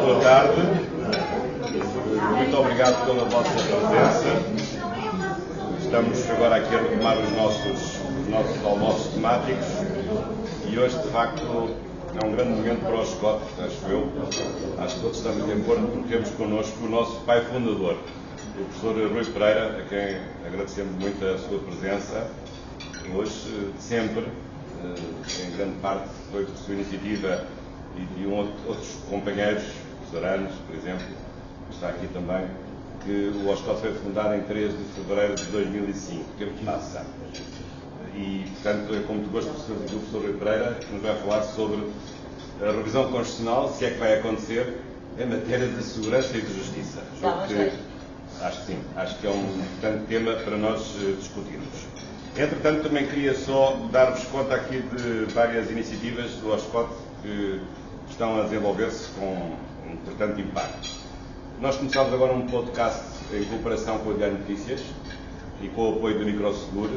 boa tarde. Muito obrigado pela vossa presença. Estamos agora aqui a retomar os nossos almoços temáticos e hoje, de facto, é um grande momento para o Oscott, acho eu. Acho que todos estamos de acordo porque temos connosco o nosso pai fundador, o professor Rui Pereira, a quem agradecemos muito a sua presença. Hoje, sempre, em grande parte, foi por sua iniciativa e de outros companheiros, o professor Anos, por exemplo, que está aqui também, que o Oscott foi fundado em 3 de fevereiro de 2005, tempo passa. E, portanto, é com muito gosto do professor Rui Pereira, que nos vai falar sobre a revisão constitucional, se é que vai acontecer, em matéria de segurança e de justiça. Acho que sim, acho que é um importante tema para nós discutirmos. Entretanto, também queria só dar-vos conta aqui de várias iniciativas do Oscott que estão a desenvolver-se com um importante impacto. Nós começámos agora um podcast em cooperação com o Diário Notícias e com o apoio do Microsegur.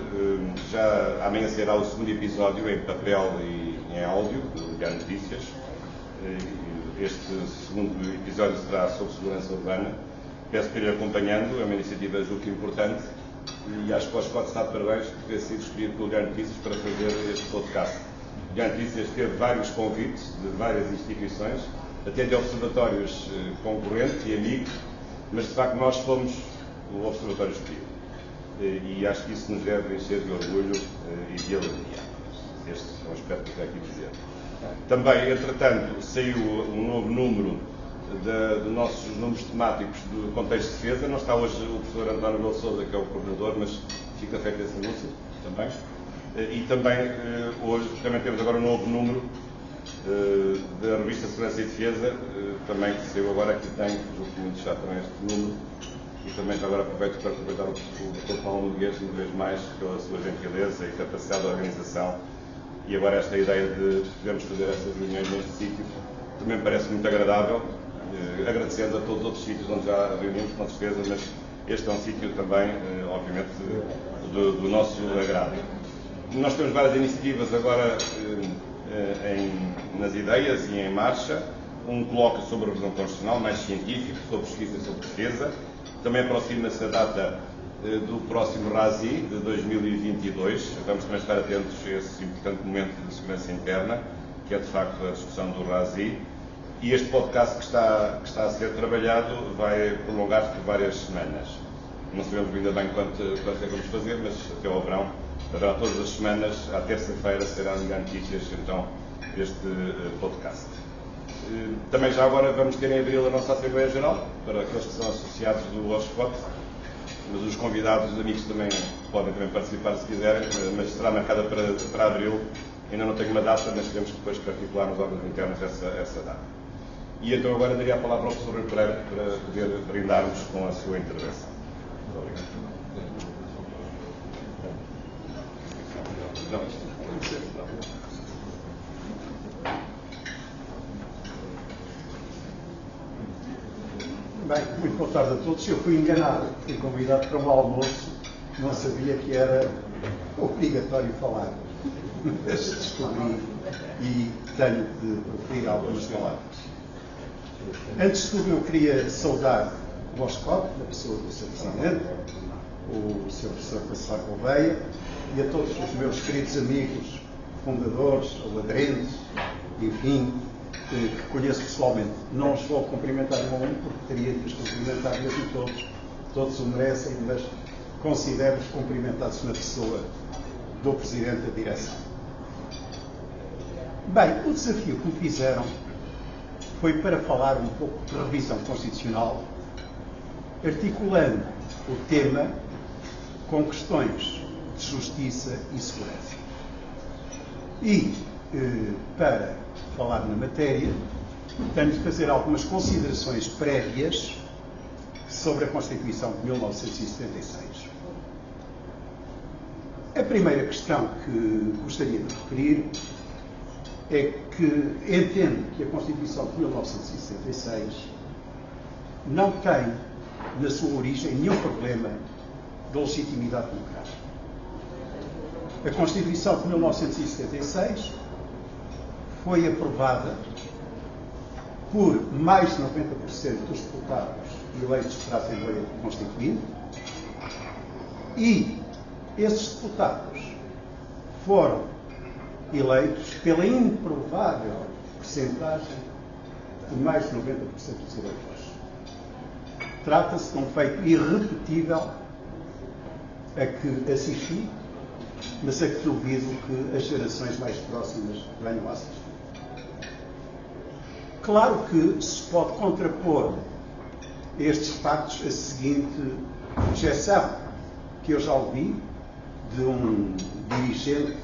Já amanhã será o segundo episódio em papel e em áudio do Diário Notícias. Este segundo episódio será sobre segurança urbana. Peço para ir acompanhando, é uma iniciativa julgo que importante e acho que o Oscott está de parabéns por ter sido escolhido pelo Diário Notícias para fazer este podcast. O Diário Notícias teve vários convites de várias instituições, até de observatórios concorrentes e amigos, mas de facto nós fomos o observatório escolhido. E acho que isso nos deve encher de orgulho e de alegria. Este é um aspecto que eu quero aqui dizer. Também, entretanto, saiu um novo número dos nossos números temáticos do contexto de defesa. Não está hoje o professor António Belo Sousa, que é o coordenador, mas fica feito esse anúncio também. E também, hoje, também temos agora um novo número da revista Segurança e Defesa, também que saiu agora, que tem, julgo que muitos já também este número, e também agora aproveito para aproveitar o Dr. Paulo Noguês, uma vez mais, pela sua gentileza e capacidade de organização, e agora esta ideia de podermos fazer estas reuniões neste sítio, também me parece muito agradável, agradecendo a todos os outros sítios onde já reunimos, com certeza, mas este é um sítio também, obviamente, do nosso agrado. Nós temos várias iniciativas agora nas ideias e em marcha. Um colóquio sobre a revisão constitucional, mais científico, sobre pesquisa e sobre defesa. Também aproxima-se a data do próximo RASI, de 2022. Vamos também estar atentos a esse importante momento de segurança interna, que é de facto a discussão do RASI. E este podcast que está a ser trabalhado vai prolongar-se por várias semanas. Não sabemos ainda bem quanto é que vamos fazer, mas até ao verão haverá todas as semanas, à terça-feira, será no Diário Notícias, então, este podcast. Também já agora vamos ter em abril a nossa Assembleia Geral, para aqueles que são associados do Oscott, mas os convidados, os amigos também podem também participar se quiserem, mas será marcada para abril. Ainda não tenho uma data, mas temos que depois particular nos órgãos internos essa data. E então agora daria a palavra ao professor Rui Pereira para poder brindarmos com a sua intervenção. Muito obrigado. Bem, muito boa tarde a todos. Eu fui enganado, fui convidado para um almoço, não sabia que era obrigatório falar. Mas descobri e tenho de proferir algumas palavras. Antes de tudo, eu queria saudar o Oscott, a pessoa do Sr. Presidente, o Sr. Professor Pascoal Gouveia, e a todos os meus queridos amigos, fundadores, ou aderentes, enfim, que conheço pessoalmente. Não os vou cumprimentar um a um, porque teria de os cumprimentar mesmo todos. Todos o merecem, mas considero-os cumprimentados na pessoa do Presidente da Direção. Bem, o desafio que me fizeram foi para falar um pouco de revisão constitucional, articulando o tema com questões de justiça e segurança. E, para falar na matéria, tenho de fazer algumas considerações prévias sobre a Constituição de 1976. A primeira questão que gostaria de referir é que entendo que a Constituição de 1976 não tem, na sua origem, nenhum problema de legitimidade democrática. A Constituição de 1976 foi aprovada por mais de 90% dos deputados eleitos para a Assembleia Constituinte, e esses deputados foram eleitos pela improvável percentagem de mais de 90% dos eleitores. Trata-se de um feito irrepetível a que assisti, mas a que duvido que as gerações mais próximas venham a assistir. Claro que se pode contrapor estes factos a seguinte objeção, que eu já ouvi de um dirigente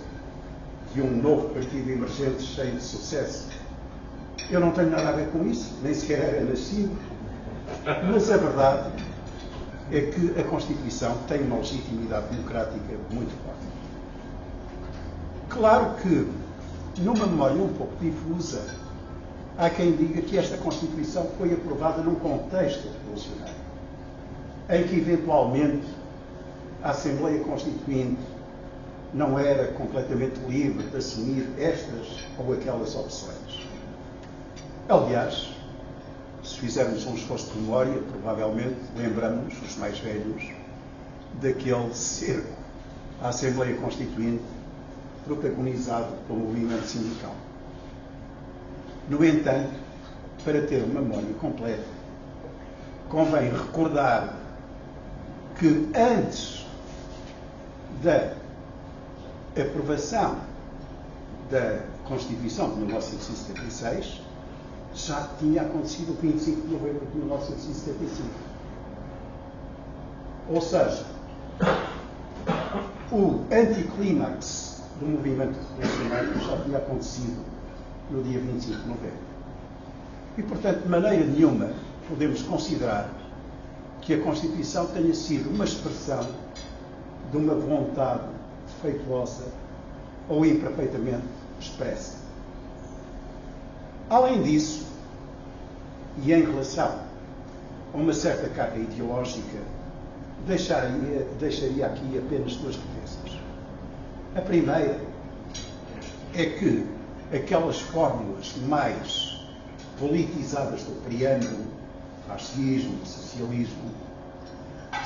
de um novo partido emergente cheio de sucesso. Eu não tenho nada a ver com isso, nem sequer era nascido, mas a verdade é que a Constituição tem uma legitimidade democrática muito forte. Claro que, numa memória um pouco difusa, há quem diga que esta Constituição foi aprovada num contexto revolucionário, em que, eventualmente, a Assembleia Constituinte não era completamente livre de assumir estas ou aquelas opções. Aliás, se fizermos um esforço de memória, provavelmente lembramos, os mais velhos, daquele cerco à Assembleia Constituinte protagonizado pelo movimento sindical. No entanto, para ter uma memória completa, convém recordar que antes da aprovação da Constituição de 1976, já tinha acontecido o 25 de novembro de 1975. Ou seja, o anticlímax do movimento revolucionário já tinha acontecido no dia 25 de novembro. E, portanto, de maneira nenhuma podemos considerar que a Constituição tenha sido uma expressão de uma vontade defeituosa ou imperfeitamente expressa. Além disso, e em relação a uma certa carga ideológica, deixaria aqui apenas duas defesas. A primeira é que aquelas fórmulas mais politizadas do preâmbulo, fascismo, socialismo,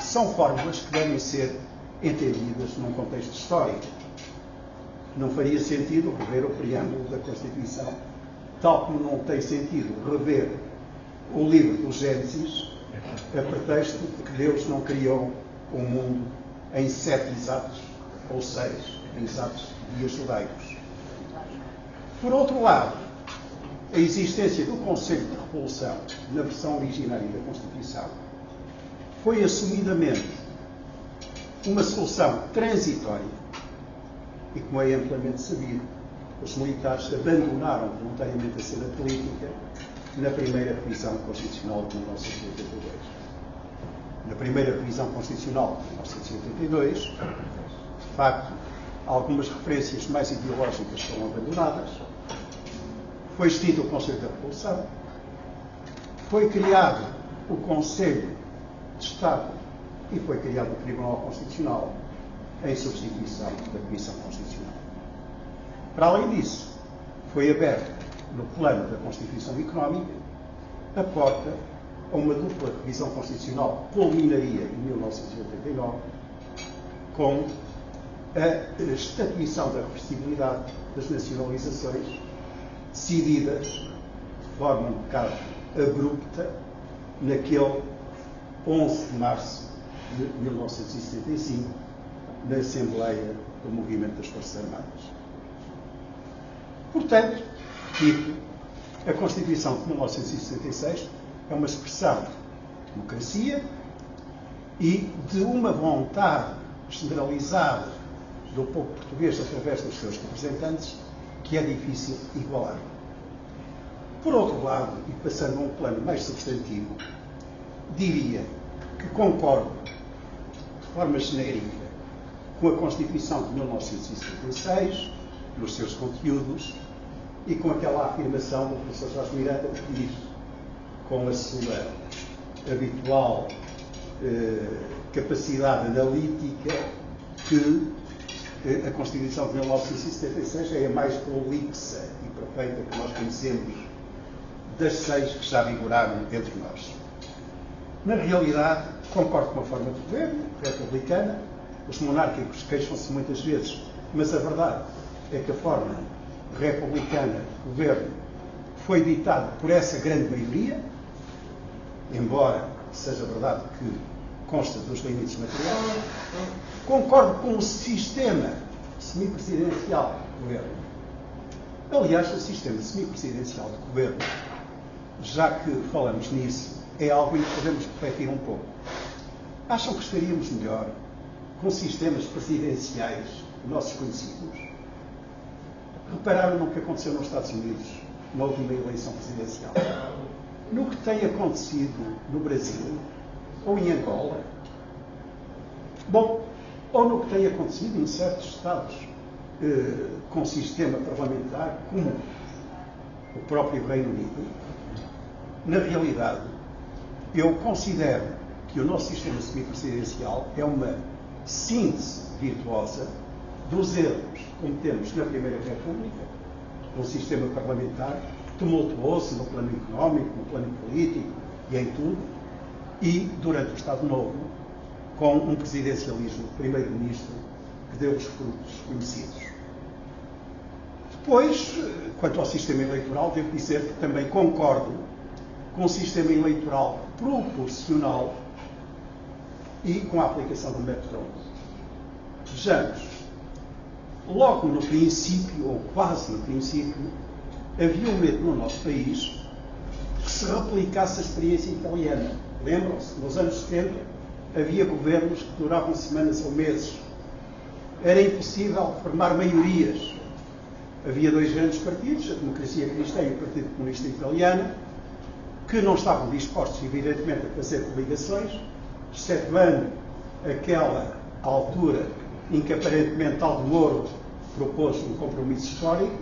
são fórmulas que devem ser entendidas num contexto histórico. Não faria sentido rever o preâmbulo da Constituição, tal como não tem sentido rever o livro do Gênesis, a pretexto de que Deus não criou o mundo em 7 exatos, ou 6 exatos dias judaicos. Por outro lado, a existência do conceito de revolução na versão originária da Constituição foi assumidamente uma solução transitória e, como é amplamente sabido, os militares abandonaram voluntariamente a cena política na primeira revisão constitucional de 1982. Na primeira revisão constitucional de 1982, de facto, algumas referências mais ideológicas foram abandonadas, foi extinto o conceito da revolução, foi criado o Conselho de Estado e foi criado o Tribunal Constitucional em substituição da Comissão Constitucional. Para além disso, foi aberta no plano da Constituição Económica a porta a uma dupla revisão constitucional que culminaria em 1989 com a estatuição da reversibilidade das nacionalizações decididas de forma um bocado abrupta naquele 11 de março de 1975 na Assembleia do Movimento das Forças Armadas. Portanto, dito, a Constituição de 1976 é uma expressão de democracia e de uma vontade generalizada do povo português através dos seus representantes que é difícil igualar. Por outro lado, e passando a um plano mais substantivo, diria que concordo de forma genérica com a Constituição de 1976, nos seus conteúdos, e com aquela afirmação do professor Jorge Miranda que diz, com a sua habitual capacidade analítica, que a Constituição de 1976 é a mais prolixa e perfeita que nós conhecemos das 6 que já vigoraram entre nós. Na realidade, concordo com a forma de governo republicana. Os monárquicos queixam-se muitas vezes, mas a verdade é que a forma republicana de governo foi ditada por essa grande maioria, embora seja verdade que consta dos limites materiais. Concordo com o sistema semipresidencial de governo. Aliás, o sistema semipresidencial de governo, já que falamos nisso, é algo em que podemos refletir um pouco. Acham que estaríamos melhor com sistemas presidenciais nossos conhecidos? Repararam no que aconteceu nos Estados Unidos na última eleição presidencial? No que tem acontecido no Brasil ou em Angola? Bom, ou no que tem acontecido em certos estados com sistema parlamentar, como o próprio Reino Unido. Na realidade, eu considero que o nosso sistema semipresidencial é uma síntese virtuosa dos erros que cometemos na Primeira República, um sistema parlamentar tumultuoso no plano económico, no plano político e em tudo, e durante o Estado Novo, com um presidencialismo de primeiro-ministro que deu os frutos conhecidos. Depois, quanto ao sistema eleitoral, devo dizer que também concordo com o sistema eleitoral proporcional e com a aplicação do método. Vejamos, logo no princípio, ou quase no princípio, havia um medo no nosso país que se replicasse a experiência italiana. Lembram-se? Nos anos 70 havia governos que duravam semanas ou meses. Era impossível formar maiorias. Havia dois grandes partidos, a Democracia Cristã e o Partido Comunista Italiano, que não estavam dispostos, evidentemente, a fazer coligações, excetuando aquela altura em que aparentemente Aldo Moro propôs um compromisso histórico,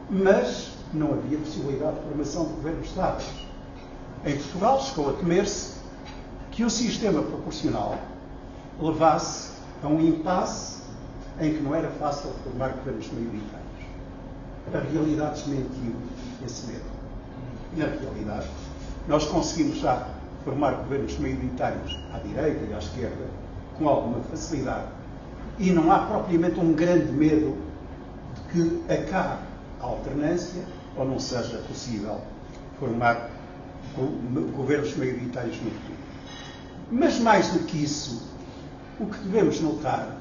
mas não havia possibilidade de formação de governos estáveis. Em Portugal chegou a temer-se que o sistema proporcional levasse a um impasse em que não era fácil formar governos maioritários. A realidade desmentiu esse medo. Na realidade, nós conseguimos já formar governos maioritários à direita e à esquerda com alguma facilidade. E não há propriamente um grande medo de que acabe a alternância ou não seja possível formar governos maioritários no futuro. Mas mais do que isso, o que devemos notar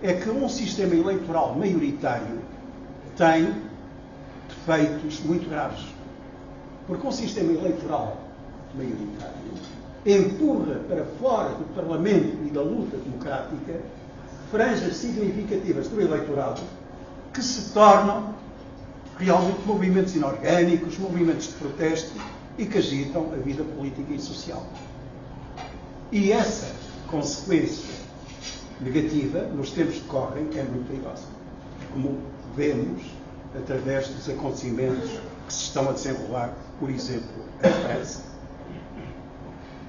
é que um sistema eleitoral maioritário tem defeitos muito graves. Porque um sistema eleitoral maioritário empurra para fora do Parlamento e da luta democrática franjas significativas do eleitorado que se tornam realmente movimentos inorgânicos, movimentos de protesto e que agitam a vida política e social. E essa consequência negativa, nos tempos que correm, é muito perigosa. Como vemos através dos acontecimentos que se estão a desenrolar, por exemplo, em França.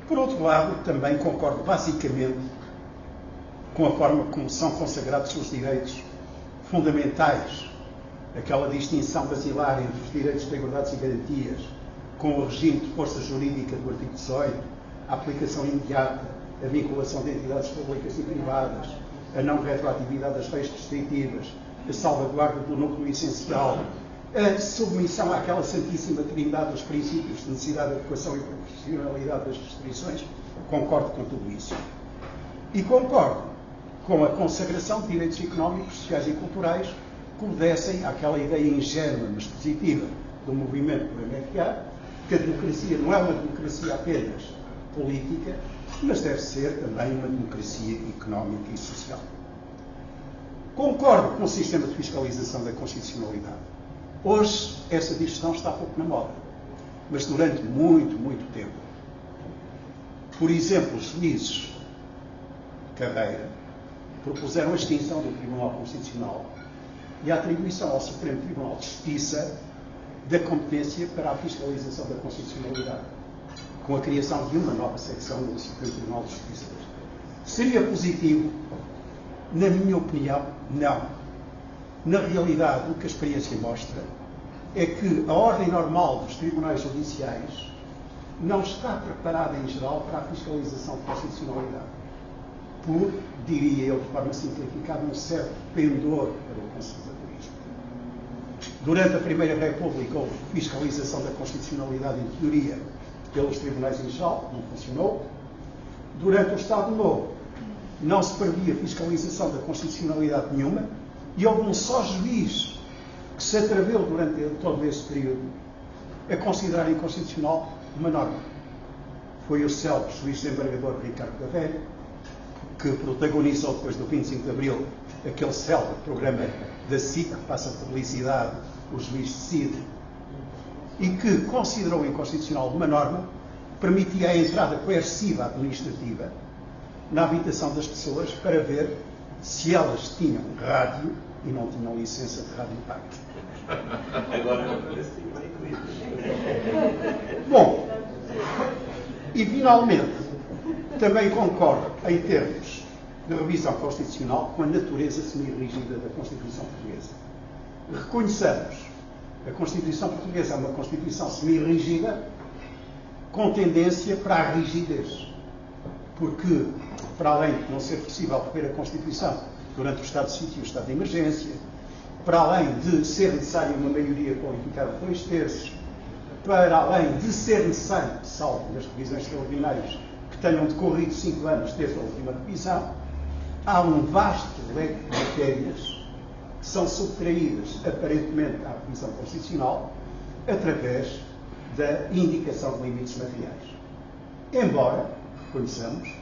Por outro lado, também concordo basicamente com a forma como são consagrados os direitos fundamentais, aquela distinção basilar entre os direitos de liberdades e garantias, com o regime de força jurídica do artigo 18, a aplicação imediata, a vinculação de entidades públicas e privadas, a não retroatividade das leis restritivas, a salvaguarda do núcleo essencial, a submissão àquela santíssima trindade dos princípios de necessidade, adequação e proporcionalidade das restrições. Concordo com tudo isso. E concordo com a consagração de direitos económicos, sociais e culturais que obedecem àquela ideia ingênua, mas positiva, do movimento do MFA, que a democracia não é uma democracia apenas política, mas deve ser também uma democracia económica e social. Concordo com o sistema de fiscalização da constitucionalidade. Hoje, essa discussão está pouco na moda, mas durante muito, muito tempo. Por exemplo, os juízes de carreira propuseram a extinção do Tribunal Constitucional e a atribuição ao Supremo Tribunal de Justiça da competência para a fiscalização da constitucionalidade, com a criação de uma nova secção do Supremo Tribunal de Justiça. Seria positivo? Na minha opinião, não. Na realidade, o que a experiência mostra é que a ordem normal dos tribunais judiciais não está preparada em geral para a fiscalização de constitucionalidade. Por, diria eu de forma simplificada, um certo pendor para o conservadorismo. Durante a Primeira República houve fiscalização da constitucionalidade em teoria pelos tribunais em geral, não funcionou. Durante o Estado Novo não se previa fiscalização da constitucionalidade nenhuma e houve um só juiz que se atreveu durante todo esse período a considerar inconstitucional uma norma. Foi o célebre juiz desembargador Ricardo da Velha, que protagonizou depois do 25 de Abril aquele célebre programa da SIC, que passa a publicidade, o juiz decide, e que considerou inconstitucional uma norma que permitia a entrada coerciva administrativa na habitação das pessoas para ver se elas tinham rádio e não tinham licença de rádio paga. Agora não parece que Bom, e finalmente, também concordo em termos de revisão constitucional com a natureza semi-rígida da Constituição Portuguesa. Reconheçamos, a Constituição Portuguesa é uma Constituição semi-rígida com tendência para a rigidez. Porque, para além de não ser possível rever a Constituição durante o estado de sítio e o estado de emergência, para além de ser necessária uma maioria qualificada de 2/3, para além de ser necessário, salvo nas revisões extraordinárias, que tenham decorrido 5 anos desde a última revisão, há um vasto leque de matérias que são subtraídas, aparentemente, à revisão constitucional, através da indicação de limites materiais. Embora, reconheçamos,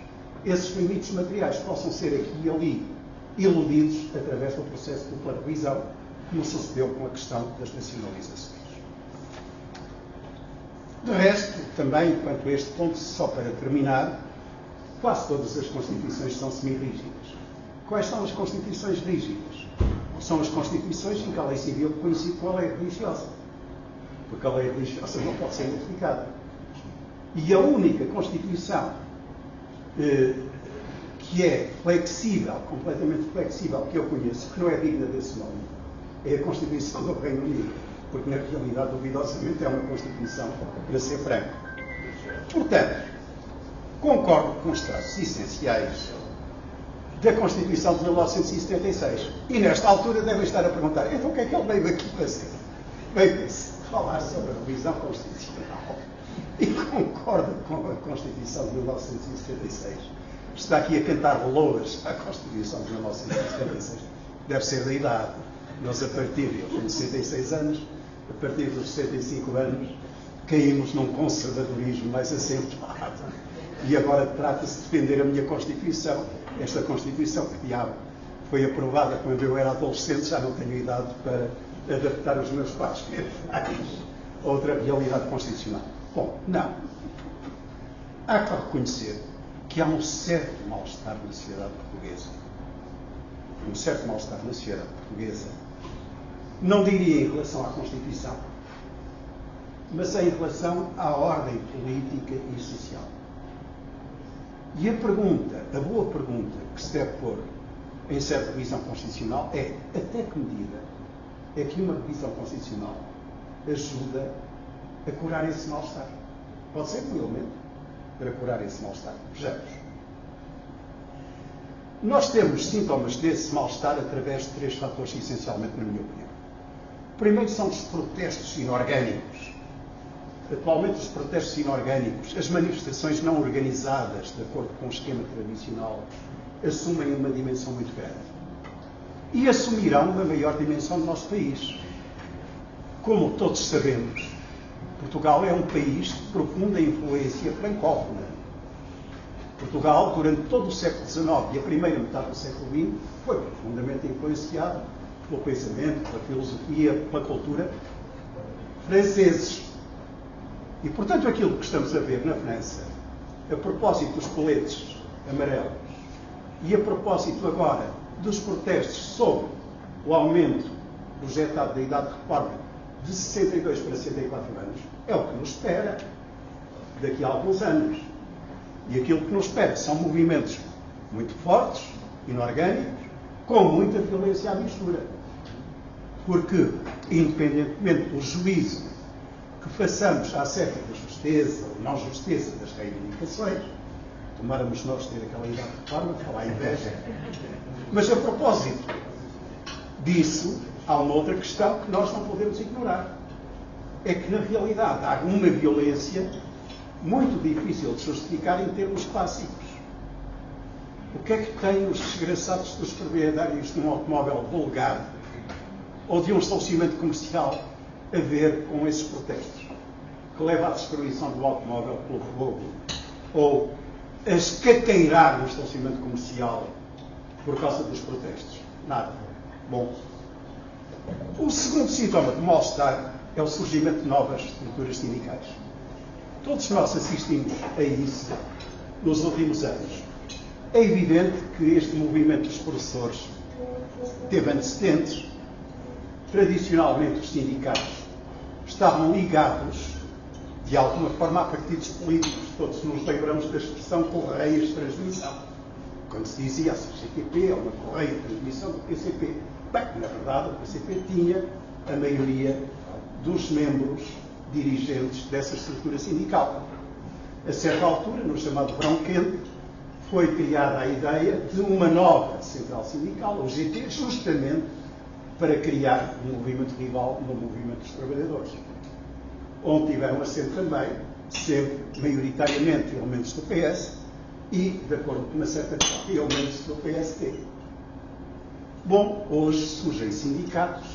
esses limites materiais possam ser aqui e ali iludidos através do processo de dupla revisão, como sucedeu com a questão das nacionalizações. De resto, também, quanto a este ponto, só para terminar, quase todas as Constituições são semi-rígidas. Quais são as Constituições rígidas? São as Constituições em que a lei civil coincide com a lei religiosa. Porque a lei religiosa não pode ser modificada. E a única Constituição que é flexível, completamente flexível, que eu conheço, que não é digna desse nome, é a Constituição do Reino Unido. Porque, na realidade, duvidosamente, é uma Constituição, para ser franco. Portanto, concordo com os traços essenciais da Constituição de 1976. E, nesta altura, devem estar a perguntar, então o que é que ele veio aqui fazer? Veio falar sobre a revisão constitucional. E concordo com a Constituição de 1976. Está aqui a cantar loas à Constituição de 1976. Deve ser da idade. Nós, a partir de 66 anos, a partir dos 65 anos, caímos num conservadorismo mais acentuado. E agora trata-se de defender a minha Constituição. Esta Constituição, que diabo, foi aprovada quando eu era adolescente, já não tenho idade para adaptar os meus passos mentais a outra realidade constitucional. Bom, não. Há que reconhecer que há um certo mal-estar na sociedade portuguesa. Um certo mal-estar na sociedade portuguesa. Não diria em relação à Constituição, mas em relação à ordem política e social. E a boa pergunta que se deve pôr em certa revisão constitucional é: até que medida é que uma revisão constitucional ajuda a curar esse mal-estar? Pode ser um elemento para curar esse mal-estar. Vejamos. Nós temos sintomas desse mal-estar através de 3 fatores, essencialmente, na minha opinião. O primeiro são os protestos inorgânicos. Atualmente, os protestos inorgânicos, as manifestações não organizadas, de acordo com o esquema tradicional, assumem uma dimensão muito grande. E assumirão uma maior dimensão do nosso país. Como todos sabemos, Portugal é um país de profunda influência francófona. Portugal, durante todo o século XIX e a primeira metade do século XX, foi profundamente influenciado pelo pensamento, pela filosofia, pela cultura franceses. E, portanto, aquilo que estamos a ver na França, a propósito dos coletes amarelos e a propósito agora dos protestos sobre o aumento projetado da idade de reforma de 62 para 64 anos, é o que nos espera daqui a alguns anos. E aquilo que nos espera são movimentos muito fortes, inorgânicos, com muita violência à mistura. porque, independentemente do juízo que façamos acerca da justeza ou não justeza das reivindicações, tomáramos nós ter aquela idade de reforma, falar inveja. Mas a propósito disso, há uma outra questão que nós não podemos ignorar. É que, na realidade, há uma violência muito difícil de justificar em termos clássicos. O que é que têm os desgraçados dos proprietários de um automóvel vulgar ou de um estabelecimento comercial a ver com esses protestos? Que leva à destruição do automóvel pelo fogo ou a escaqueirar no estabelecimento comercial por causa dos protestos? Nada. Bom, o segundo sintoma de mal-estar é o surgimento de novas estruturas sindicais. Todos nós assistimos a isso nos últimos anos. É evidente que este movimento dos professores teve antecedentes. Tradicionalmente, os sindicatos estavam ligados, de alguma forma, a partidos políticos. Todos nos lembramos da expressão correias de transmissão. Quando se dizia a CGTP é uma correia de transmissão do PCP. Bem, na verdade, o PCP tinha a maioria dos membros dirigentes dessa estrutura sindical. A certa altura, no chamado Verão Quente, foi criada a ideia de uma nova central sindical, o GT, justamente para criar um movimento rival no movimento dos trabalhadores, onde tiveram assento também, sempre, maioritariamente, elementos do PS e, de acordo com uma certa parte, elementos do PST. Bom, hoje surgem sindicatos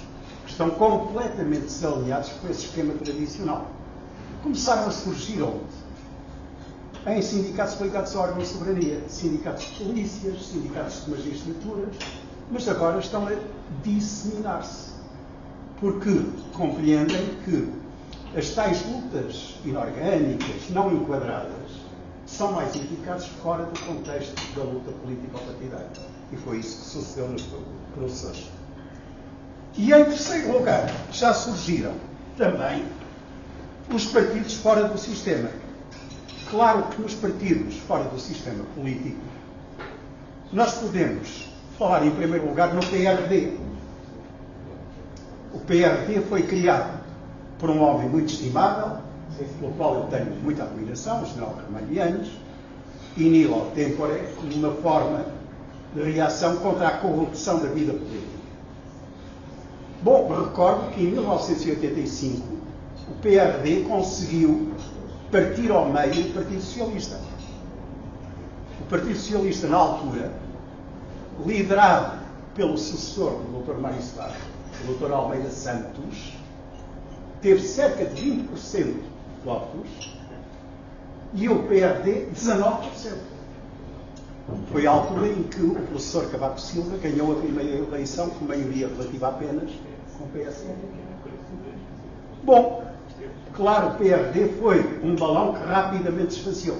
que estão completamente desalinhados com esse esquema tradicional. Começaram a surgir onde? Em sindicatos ligados a órgãos de soberania, sindicatos de polícias, sindicatos de magistraturas, mas agora estão a disseminar-se, porque compreendem que as tais lutas inorgânicas, não enquadradas, são mais eficazes fora do contexto da luta político-partidária. E foi isso que sucedeu nos professores. E em terceiro lugar, já surgiram também os partidos fora do sistema. Claro que nos partidos fora do sistema político, nós podemos falar em primeiro lugar no PRD. O PRD foi criado por um homem muito estimável, pelo qual eu tenho muita admiração, o general Ramalhianes, e nihilo tempore, como uma forma de reação contra a corrupção da vida política. Bom, recordo que em 1985 o PRD conseguiu partir ao meio o Partido Socialista. O Partido Socialista, na altura, liderado pelo sucessor do Dr. Mário Soares, o Dr. Almeida Santos, teve cerca de 20% de votos e o PRD 19%. Foi a altura em que o professor Cavaco Silva ganhou a primeira eleição com maioria relativa apenas com o PSD. Bom, claro, o PRD foi um balão que rapidamente esvaziou.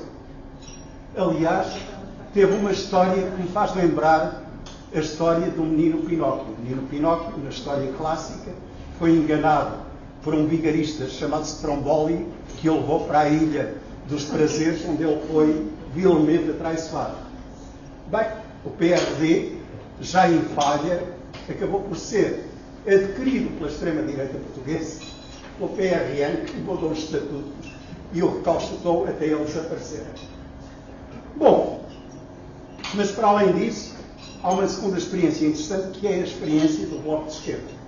Aliás, teve uma história que me faz lembrar a história do menino Pinóquio. O menino Pinóquio, na história clássica, foi enganado por um vigarista chamado Stromboli, que o levou para a Ilha dos Prazeres, onde ele foi vilmente atraiçoado. Bem, o PRD, já em falha, acabou por ser adquirido pela extrema-direita portuguesa, pelo PRN, que mudou os estatutos e o recalchutou até ele desaparecer. Bom, mas para além disso, há uma segunda experiência interessante, que é a experiência do Bloco de Esquerda.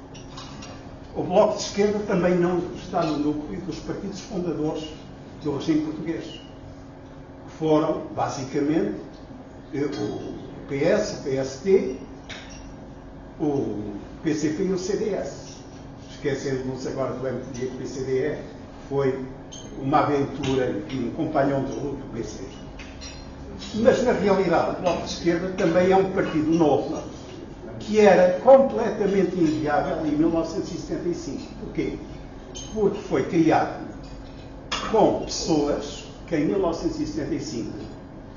O Bloco de Esquerda também não está no núcleo dos partidos fundadores do regime português, que foram, basicamente, o PS, o PST, o PCP e o CDS. Esquecendo-nos agora do MPD, que o PCDE foi uma aventura, enfim, um companhão de luta do PC. Mas, na realidade, o Bloco de Esquerda também é um partido novo, que era completamente inviável em 1975. Porquê? Porque foi criado com pessoas que, em 1975,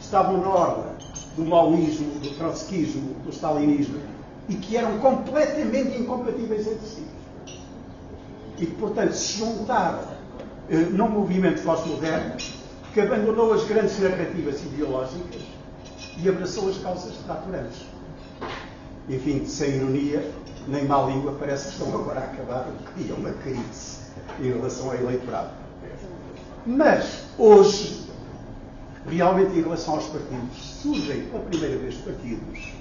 estavam na orla do maoísmo, do trotskismo, do stalinismo, e que eram completamente incompatíveis entre si. E que, portanto, se juntaram num movimento pós-moderno que abandonou as grandes narrativas ideológicas e abraçou as causas fraturantes. Enfim, sem ironia, nem má língua, parece que estão agora a acabar de criar uma crise em relação ao eleitorado. Mas, hoje, realmente, em relação aos partidos, surgem pela primeira vez partidos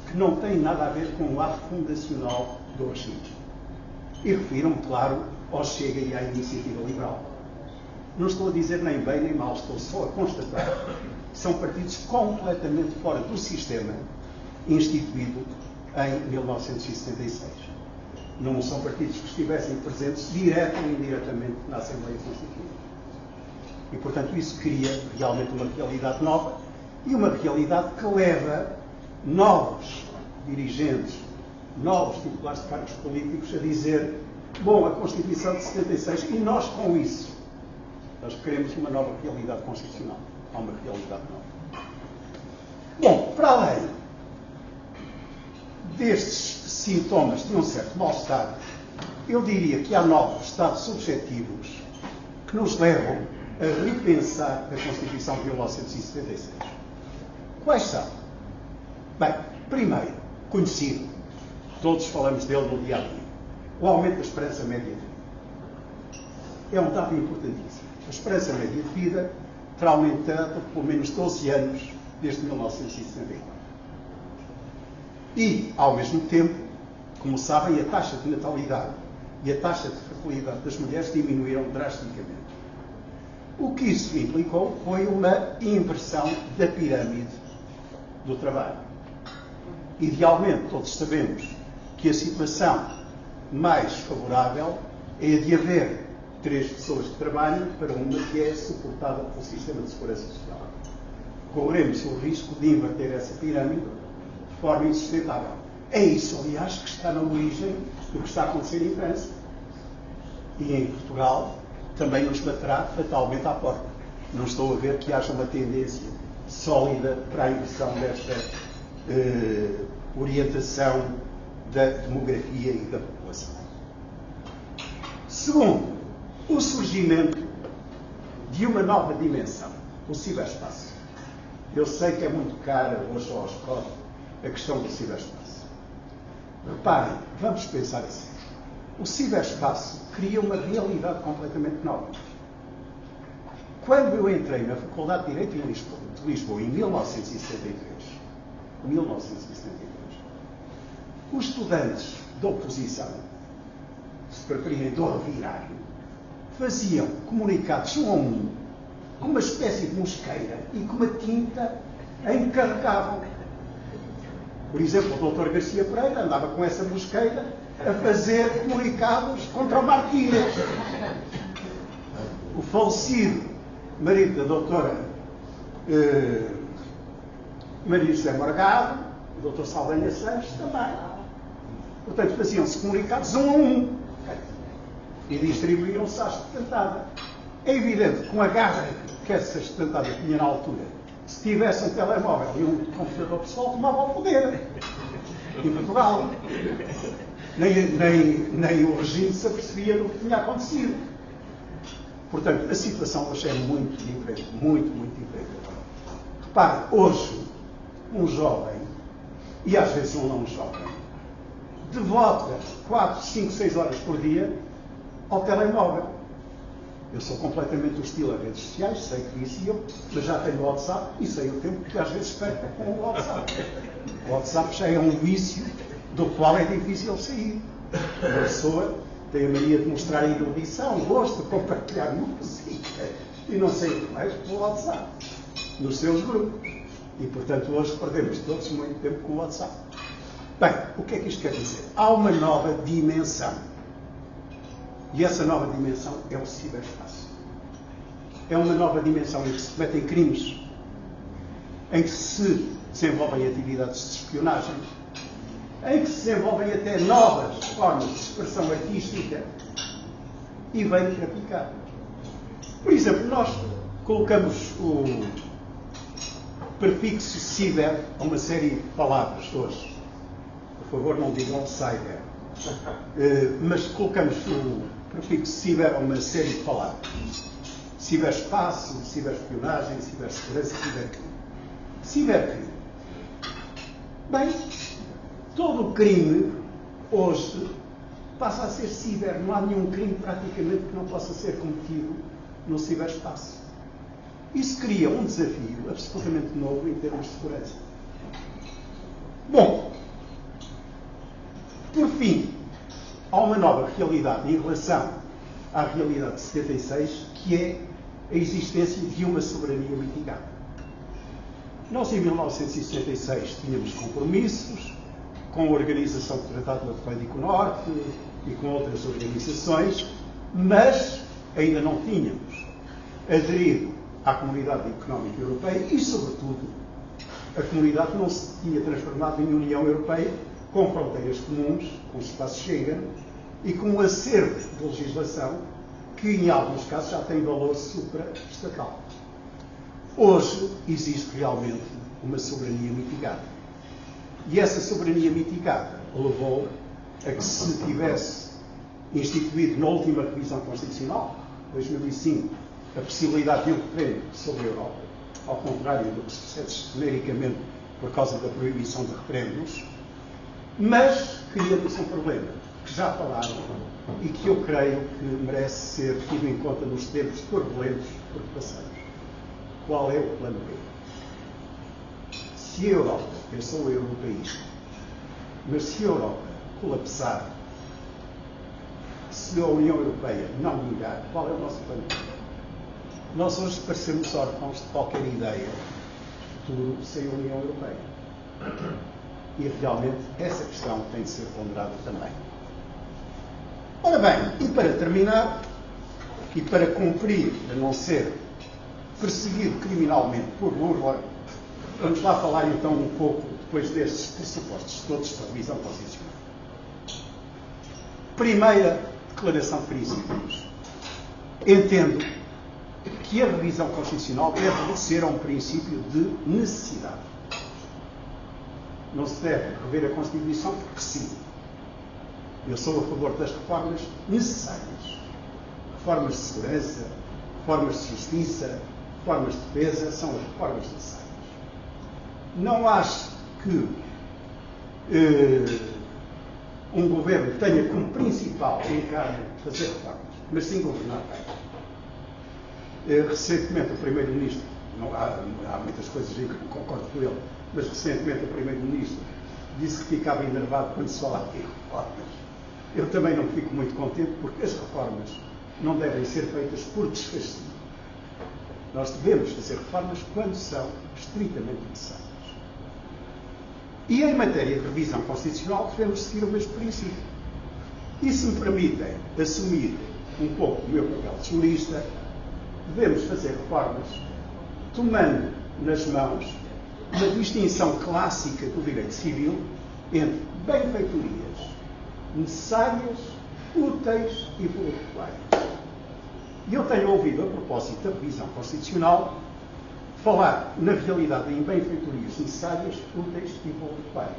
que não têm nada a ver com o ato fundacional do regime. E refiro-me, claro, ao Chega e à Iniciativa Liberal. Não estou a dizer nem bem nem mal, estou só a constatar que são partidos completamente fora do sistema instituído em 1976. Não são partidos que estivessem presentes direta ou indiretamente na Assembleia Constituinte. E, portanto, isso cria realmente uma realidade nova e uma realidade que leva novos dirigentes, novos titulares de cargos políticos a dizer: bom, a Constituição de 76, e nós com isso, nós queremos uma nova realidade constitucional. Há uma realidade nova. Bom, para além destes sintomas de um certo mal-estar, eu diria que há novos estados subjetivos que nos levam a repensar a Constituição de 1976. Quais são? Bem, primeiro, conhecido, todos falamos dele no dia a dia, o aumento da esperança média de vida. É um dado importantíssimo. A esperança média de vida terá aumentado por pelo menos 12 anos desde 1974. E, ao mesmo tempo, como sabem, a taxa de natalidade e a taxa de fertilidade das mulheres diminuíram drasticamente. O que isso implicou foi uma inversão da pirâmide do trabalho. Idealmente, todos sabemos que a situação mais favorável é a de haver 3 pessoas que trabalham para uma que é suportada pelo sistema de segurança social. Corremos o risco de inverter essa pirâmide de forma insustentável. É isso, aliás, que está na origem do que está a acontecer em França. E em Portugal também nos baterá fatalmente à porta. Não estou a ver que haja uma tendência sólida para a inversão desta orientação da demografia e da população. Segundo, o surgimento de uma nova dimensão, o ciberespaço. Eu sei que é muito cara hoje aos códigos a questão do ciberespaço. Reparem, vamos pensar assim. O ciberespaço cria uma realidade completamente nova. Quando eu entrei na Faculdade de Direito de Lisboa, em 1973, os estudantes da oposição, se preferirem do ordinário, faziam comunicados um a um, com uma espécie de mosqueira e com uma tinta em que carregavam. Por exemplo, o Dr. Garcia Pereira andava com essa mosqueira a fazer comunicados contra o Martínez. O falecido marido da doutora Maria José Morgado, o Dr. Saldanha Santos também. Portanto, faziam-se comunicados um a um e distribuíam-se à estudantada. É evidente que com a garra que essa estudantada tinha na altura, se tivesse um telemóvel e um computador pessoal, tomava o poder. Em Portugal. Nem o regime se apercebia do que tinha acontecido. Portanto, a situação hoje é muito diferente. Muito, muito diferente. Repare, hoje, um jovem, e às vezes um não jovem, devota 4, 5, 6 horas por dia ao telemóvel. Eu sou completamente hostil a redes sociais, sei que vicio, mas já tenho o WhatsApp e sei o tempo que às vezes perco com o WhatsApp. O WhatsApp já é um vício do qual é difícil sair. A pessoa tem a mania de mostrar a erudição, gosto de compartilhar música e não sei o que mais pelo WhatsApp, nos seus grupos. E, portanto, hoje perdemos todos muito tempo com o WhatsApp. Bem, o que é que isto quer dizer? Há uma nova dimensão. E essa nova dimensão é o ciberespaço. É uma nova dimensão em que se cometem crimes, em que se desenvolvem atividades de espionagem, em que se desenvolvem até novas formas de expressão artística e vem traficar. Por exemplo, nós colocamos o prefixo ciber a uma série de palavras hoje. Por favor, não digam cyber. Mas colocamos o prefixo ciber a uma série de palavras. Ciberespaço, ciberespionagem, cibersegurança, cibercrime. Cibercrime. Bem, todo o crime hoje passa a ser ciber. Não há nenhum crime praticamente que não possa ser cometido no ciberespaço. Isso cria um desafio absolutamente novo em termos de segurança. Bom, por fim, há uma nova realidade em relação à realidade de 76, que é a existência de uma soberania mitigada. Nós, em 1976, tínhamos compromissos com a Organização do Tratado do Atlântico Norte e com outras organizações, mas ainda não tínhamos aderido à Comunidade Económica Europeia e, sobretudo, a comunidade não se tinha transformado em União Europeia, com fronteiras comuns, com o espaço Schengen e com um acervo de legislação que, em alguns casos, já tem valor supra-estatal. Hoje existe realmente uma soberania mitigada. E essa soberania mitigada levou a que se tivesse instituído na última revisão constitucional, 2005, a possibilidade de um referendo sobre a Europa, ao contrário do que sucede genericamente por causa da proibição de referendos, mas cria-se um problema que já falaram e que eu creio que merece ser tido em conta nos tempos turbulentos por que passamos. Qual é o plano B? Se a Europa, eu sou europeísta, mas se a Europa colapsar, se a União Europeia não vingar, qual é o nosso plano B? Nós hoje parecemos órfãos de qualquer ideia de futuro sem a União Europeia. E realmente essa questão tem de ser ponderada também. Ora bem, e para terminar, e para cumprir, a não ser perseguido criminalmente por burla, vamos lá falar então um pouco depois destes pressupostos todos da revisão constitucional. Primeira declaração de princípios. Entendo que a revisão constitucional deve obedecer a um princípio de necessidade. Não se deve rever a Constituição porque sim. Eu sou a favor das reformas necessárias. Reformas de segurança, reformas de justiça, reformas de defesa, são as reformas necessárias. Não acho que um governo tenha como principal encargo fazer reformas, mas sim governar bem. Recentemente o Primeiro-Ministro, não há muitas coisas em que não concordo com ele, mas recentemente o Primeiro-Ministro disse que ficava enervado quando se falava em reformas. Eu também não fico muito contente porque as reformas não devem ser feitas por descastigo. Nós devemos fazer reformas quando são estritamente necessárias. E em matéria de revisão constitucional devemos seguir o mesmo princípio. E se me permitem assumir um pouco o meu papel de jurista, devemos fazer reformas tomando nas mãos uma distinção clássica do direito civil entre benfeitorias necessárias, úteis e voluntárias. E eu tenho ouvido, a propósito da revisão constitucional, falar na realidade em benfeitorias necessárias, úteis e voluntárias.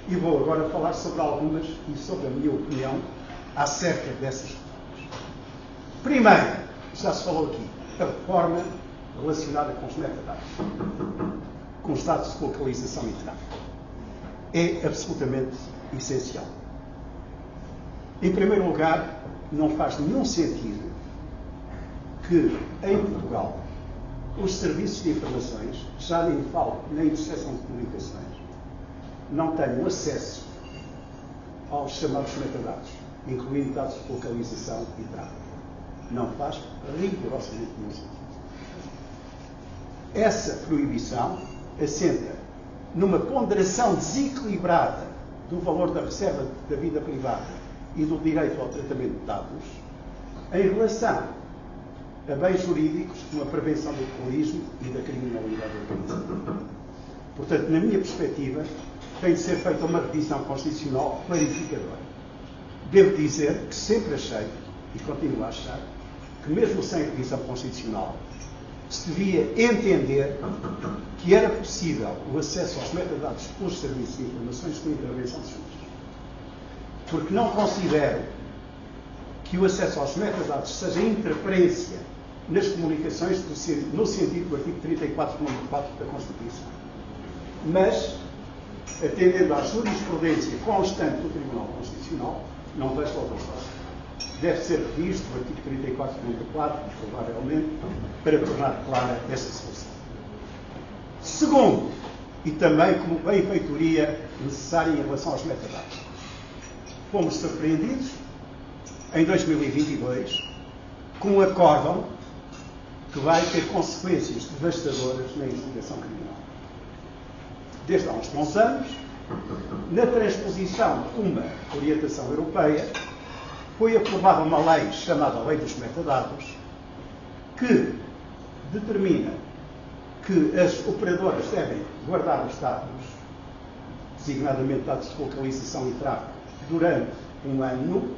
E vou agora falar sobre algumas e sobre a minha opinião acerca dessas reformas. Primeiro, já se falou aqui, a reforma relacionada com os metadados, com os dados de localização e tráfego. É absolutamente essencial. Em primeiro lugar, não faz nenhum sentido que, em Portugal, os serviços de informações, já nem falo na interseção de comunicações, não tenham acesso aos chamados metadados, incluindo dados de localização e tráfego. Não faz rigorosamente nenhum sentido. Essa proibição assenta numa ponderação desequilibrada do valor da reserva da vida privada e do direito ao tratamento de dados em relação a bens jurídicos como a prevenção do terrorismo e da criminalidade organizada. Portanto, na minha perspectiva, tem de ser feita uma revisão constitucional clarificadora. Devo dizer que sempre achei, e continuo a achar, que mesmo sem revisão constitucional, se devia entender que era possível o acesso aos metadados pelos serviços de informações com intervenção de juízes. Porque não considero que o acesso aos metadados seja interferência nas comunicações no sentido do artigo 34, número 4 da Constituição. Mas atendendo à jurisprudência constante do Tribunal Constitucional, não deixa outra coisa. Deve ser revisto o artigo 34.4, provavelmente, para tornar clara essa solução. Segundo, e também como benfeitoria necessária em relação aos metadados, fomos surpreendidos em 2022 com um acórdão que vai ter consequências devastadoras na investigação criminal. Desde há uns bons anos, na transposição de uma orientação europeia, foi aprovada uma lei chamada Lei dos Metadados, que determina que as operadoras devem guardar os dados, designadamente dados de localização e tráfego, durante um ano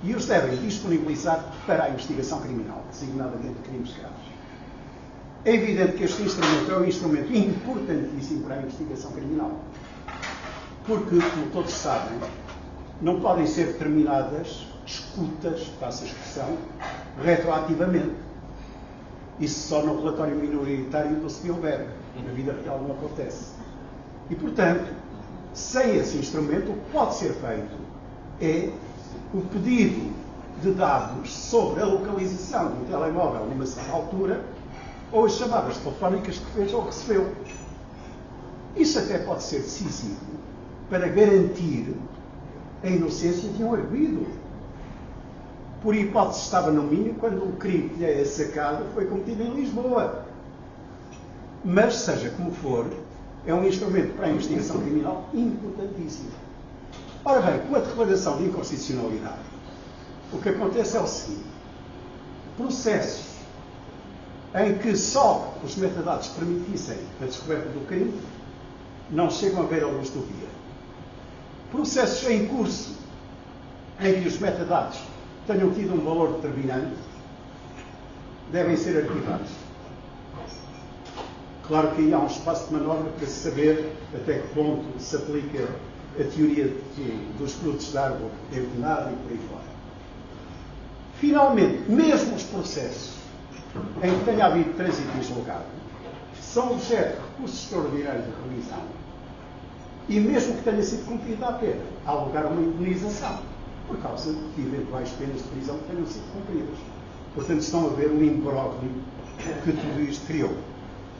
e os devem disponibilizar para a investigação criminal, designadamente de crimes graves. É evidente que este instrumento é um instrumento importantíssimo para a investigação criminal, porque, como todos sabem, não podem ser determinadas escutas, passa a expressão, retroativamente. Isso só no relatório minoritário do Spielberg. Na vida real não acontece. E, portanto, sem esse instrumento, o que pode ser feito é o pedido de dados sobre a localização do telemóvel numa certa altura ou as chamadas telefónicas que fez ou recebeu. Isso até pode ser decisivo para garantir a inocência de um arguido. Por hipótese estava no mínimo quando o crime que lhe é sacado foi cometido em Lisboa. Mas, seja como for, é um instrumento para a investigação criminal importantíssimo. Ora bem, com a declaração de inconstitucionalidade, o que acontece é o seguinte: processos em que só os metadados permitissem a descoberta do crime não chegam a ver a luz do dia. Processos em curso em que os metadados tenham tido um valor determinante devem ser arquivados. Claro que aí há um espaço de manobra para se saber até que ponto se aplica a teoria dos frutos de árvore envenenado e por aí fora. Finalmente, mesmo os processos em que tenha havido trânsito em julgado são objeto de recursos extraordinários de revisão e mesmo que tenha sido cumprida a pena, há lugar a uma indenização por causa de eventuais penas de prisão que tenham sido cumpridas. Portanto, estão a ver um imbróglio que tudo isto criou.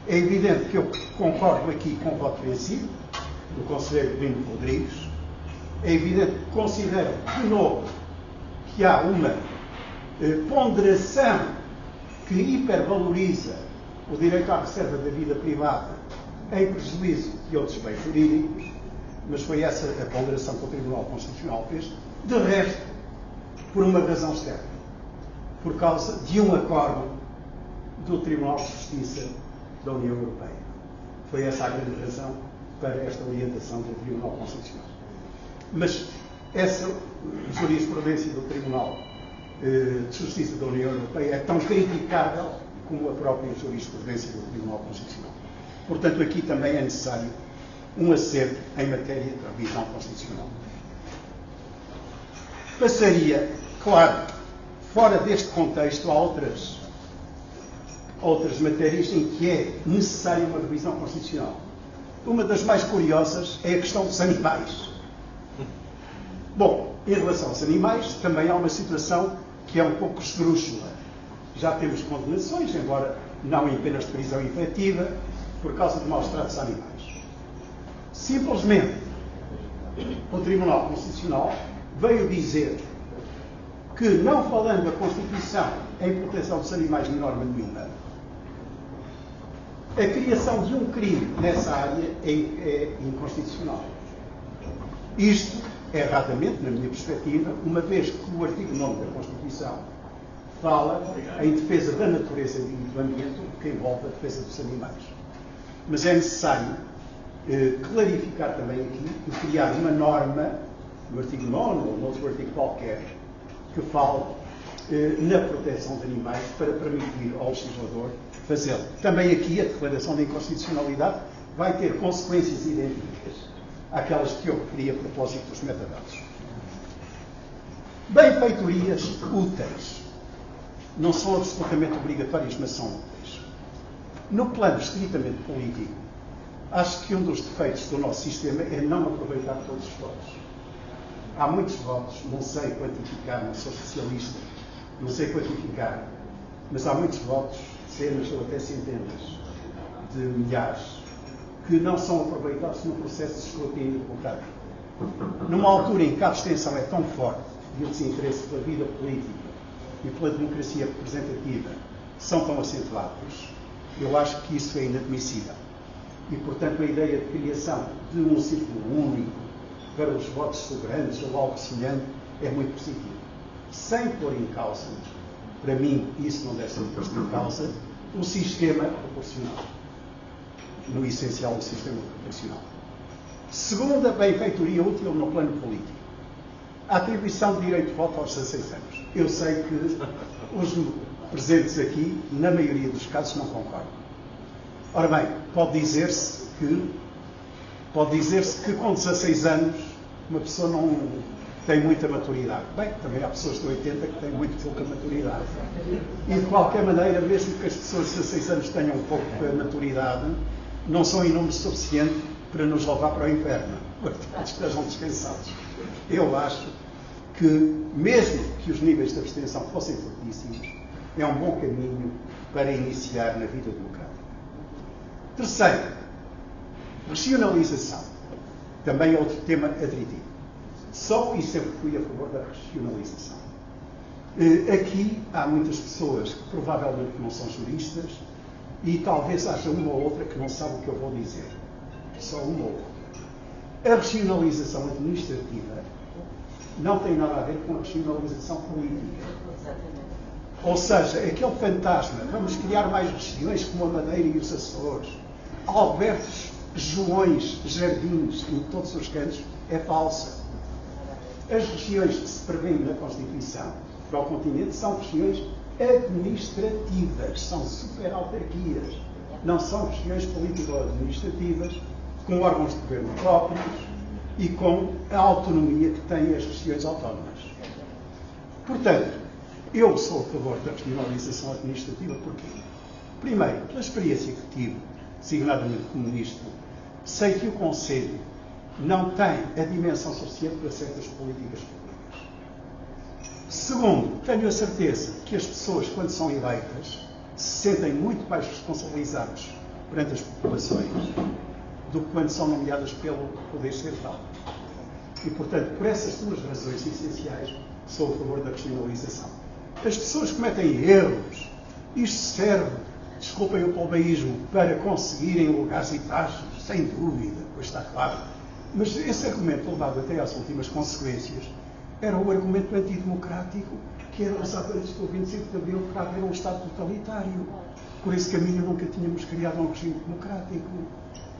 É evidente que eu concordo aqui com o voto vencido do conselheiro Lino Rodrigues. É evidente que considero, de novo, que há uma ponderação que hipervaloriza o direito à reserva da vida privada em prejuízo de outros bens jurídicos, mas foi essa a ponderação que o Tribunal Constitucional fez, de resto, por uma razão externa, por causa de um acordo do Tribunal de Justiça da União Europeia. Foi essa a grande razão para esta orientação do Tribunal Constitucional. Mas essa jurisprudência do Tribunal de Justiça da União Europeia é tão criticável como a própria jurisprudência do Tribunal Constitucional. Portanto, aqui também é necessário um acerto em matéria de revisão constitucional. Passaria, claro, fora deste contexto, há outras matérias em que é necessária uma revisão constitucional. Uma das mais curiosas é a questão dos animais. Bom, em relação aos animais, também há uma situação que é um pouco esdrúxula. Já temos condenações, embora não em penas de prisão efetiva, por causa de maus tratos a animais. Simplesmente, o Tribunal Constitucional veio dizer que, não falando da Constituição em proteção dos animais de norma nenhuma, a criação de um crime nessa área é inconstitucional. Isto, erradamente, na minha perspectiva, uma vez que o artigo 9 da Constituição fala em defesa da natureza e do ambiente, que envolve a defesa dos animais. Mas é necessário clarificar também aqui e criar uma norma, no artigo 9 ou noutro artigo qualquer, que fale na proteção de animais para permitir ao legislador fazê-lo. Também aqui a declaração de inconstitucionalidade vai ter consequências idênticas àquelas que eu referi a propósito dos metadados. Benfeitorias úteis. Não são absolutamente obrigatórias, mas são úteis. No plano estritamente político, Acho que um dos defeitos do nosso sistema é não aproveitar todos os votos. Há muitos votos, não sei quantificar, não sou especialista, não sei quantificar, mas há muitos votos, dezenas ou até centenas de milhares, que não são aproveitados no processo de escrutínio democrático. Numa altura em que a abstenção é tão forte e o desinteresse pela vida política e pela democracia representativa são tão acentuados, eu acho que isso é inadmissível. E, portanto, a ideia de criação de um círculo único para os votos soberanos ou algo semelhante é muito positivo. Sem pôr em causa, para mim, isso não deve ser posto em causa, o sistema proporcional. No essencial, o sistema proporcional. Segunda benfeitoria útil no plano político. A atribuição de direito de voto aos 16 anos. Eu sei que os presentes aqui, na maioria dos casos, não concordam. Ora bem, pode dizer-se que com 16 anos uma pessoa não tem muita maturidade. Bem, também há pessoas de 80 que têm muito pouca maturidade. E, de qualquer maneira, mesmo que as pessoas de 16 anos tenham um pouco de maturidade, não são em número suficiente para nos levar para o inferno. Portanto, estejam descansados. Eu acho que, mesmo que os níveis de abstenção fossem fortíssimos, é um bom caminho para iniciar na vida democrática. Terceiro, regionalização. Também é outro tema atritivo. Só e sempre fui a favor da regionalização. Aqui há muitas pessoas que provavelmente não são juristas e talvez haja uma ou outra que não sabe o que eu vou dizer. Só uma ou outra. A regionalização administrativa não tem nada a ver com a regionalização política. Ou seja, aquele fantasma, vamos criar mais regiões como a Madeira e os Açores, Albertos, Joões, Jardins em todos os cantos, é falsa. As regiões que se prevêem na Constituição para o continente são regiões administrativas, são superautarquias, não são regiões político-administrativas com órgãos de governo próprios e com a autonomia que têm as regiões autónomas. Portanto, eu sou a favor da regionalização administrativa. Porquê? Primeiro, pela experiência que tive, designadamente como ministro, sei que o Conselho não tem a dimensão suficiente para certas políticas públicas. Segundo, tenho a certeza que as pessoas, quando são eleitas, se sentem muito mais responsabilizadas perante as populações do que quando são nomeadas pelo Poder Central. E, portanto, por essas duas razões essenciais, sou a favor da regionalização. As pessoas cometem erros. Isto serve, desculpem o palmaísmo, para conseguirem lugares e taxas, sem dúvida, pois está claro. Mas esse argumento, levado até às últimas consequências, era o argumento antidemocrático que era usado antes do 25 de Abril para haver um Estado totalitário. Por esse caminho nunca tínhamos criado um regime democrático.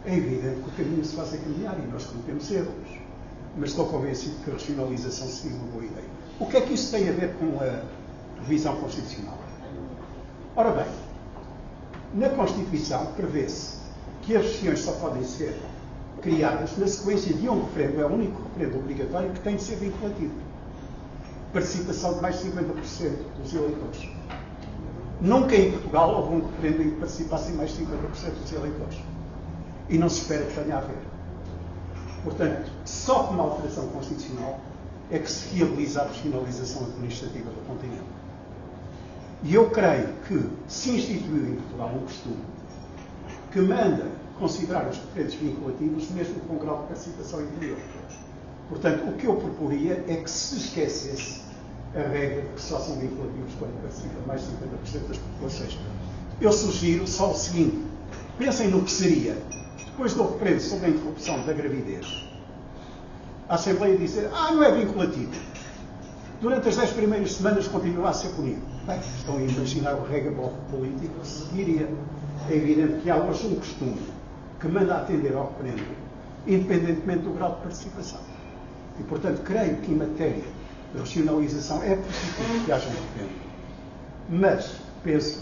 É evidente que o caminho se faz a caminhar e nós cometemos erros. Mas estou convencido que a regionalização seria uma boa ideia. O que é que isso tem a ver com a revisão constitucional? Ora bem, na Constituição prevê-se que as regiões só podem ser criadas na sequência de um referendo, é o único referendo obrigatório que tem de ser vinculativo. Participação de mais de 50% dos eleitores. Nunca em Portugal houve um referendo em que participassem mais de 50% dos eleitores. E não se espera que tenha a haver. Portanto, só com uma alteração constitucional é que se viabiliza a regionalização administrativa do continente. E eu creio que se instituiu em Portugal um costume que manda considerar os referendos vinculativos mesmo com um grau de participação inferior. Portanto, o que eu proporia é que se esquecesse a regra de que só são vinculativos quando participam mais de 50% das populações. Eu sugiro só o seguinte: pensem no que seria, depois do referendo sobre a interrupção da gravidez, a Assembleia dizer, não é vinculativo. Durante as 10 primeiras semanas continua a ser punido. Bem, estão a imaginar o regabof político que se seguiria. É evidente que há hoje um costume que manda atender ao referendo, independentemente do grau de participação. E, portanto, creio que em matéria de regionalização é positivo que haja um referendo. Mas penso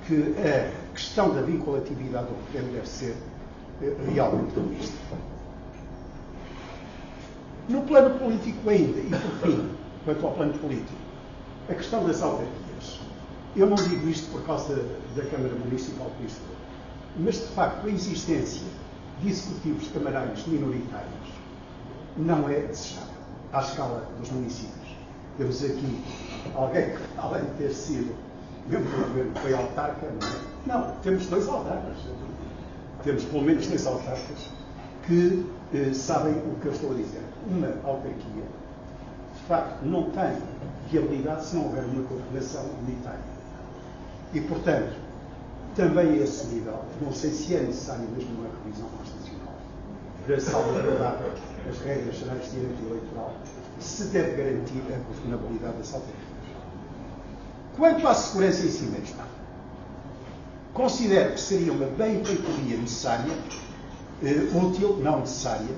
que a questão da vinculatividade do referendo deve ser realmente revista. No plano político ainda, e por fim, quanto ao plano político, a questão das autarquias. Eu não digo isto por causa da Câmara Municipal de Lisboa, mas de facto a existência de executivos camarários minoritários não é desejável à escala dos municípios. Temos aqui alguém que, além de ter sido membro do governo, foi autarca, não é? Não, temos 2 autarcas. Temos pelo menos 2 autarcas que sabem o que eu estou a dizer. Uma autarquia, de facto, não tem viabilidade se não houver uma coordenação unitária. E, portanto, também a esse nível, não sei se é necessário mesmo uma revisão constitucional para salvaguardar as regras gerais de direito eleitoral, se deve garantir a governabilidade das autarquias. Quanto à segurança em si mesma, considero que seria uma benfeitoria necessária, útil, não necessária,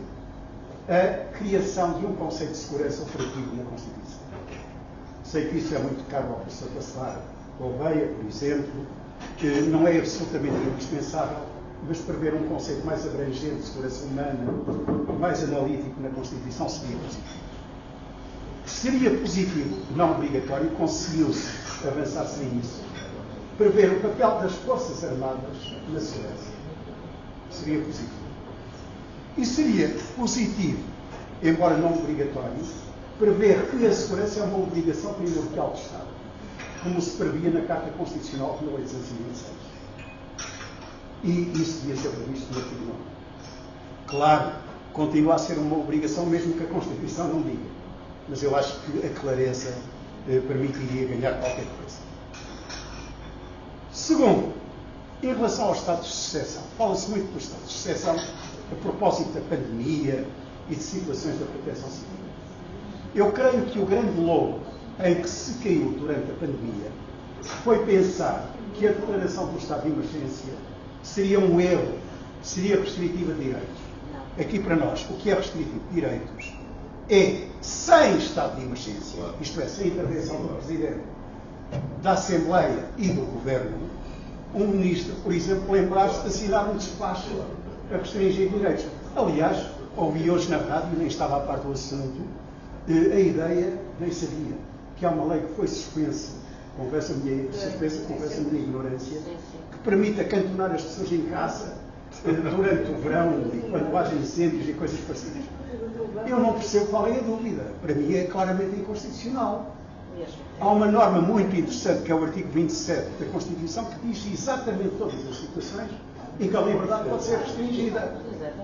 a criação de um conceito de segurança operativo na Constituição. Sei que isso é muito caro ao professor Bacelar Gouveia, por exemplo, que não é absolutamente indispensável, mas prever um conceito mais abrangente de segurança humana, mais analítico na Constituição, seria positivo. Seria positivo, não obrigatório, conseguiu-se avançar sem isso, prever o papel das Forças Armadas na segurança. Seria positivo. E seria positivo, embora não obrigatório, prever que a segurança é uma obrigação primordial do Estado, como se previa na Carta Constitucional de 1826. E isso devia ser previsto no artigo 9. Claro, continua a ser uma obrigação, mesmo que a Constituição não diga. Mas eu acho que a clareza permitiria ganhar qualquer coisa. Segundo, em relação aos estados de exceção, fala-se muito dos estados de exceção a propósito da pandemia e de situações da proteção civil. Eu creio que o grande lodo em que se caiu durante a pandemia foi pensar que a declaração do estado de emergência seria um erro, seria restritiva de direitos. Aqui para nós, o que é restritivo de direitos é, sem estado de emergência, isto é, sem intervenção do Presidente, da Assembleia e do Governo, um ministro, por exemplo, lembrar-se de assinar um despacho a restringir direitos. Aliás, ouvi hoje na rádio, nem estava a par do assunto, a ideia, nem sabia, que há uma lei que foi suspensa, confesso a minha ignorância, que permite acantonar as pessoas em casa durante o verão e quando haja incêndios e coisas parecidas. Eu não percebo qual é a dúvida. Para mim é claramente inconstitucional. Há uma norma muito interessante, que é o artigo 27 da Constituição, que diz exatamente todas as situações em que a liberdade pode ser restringida.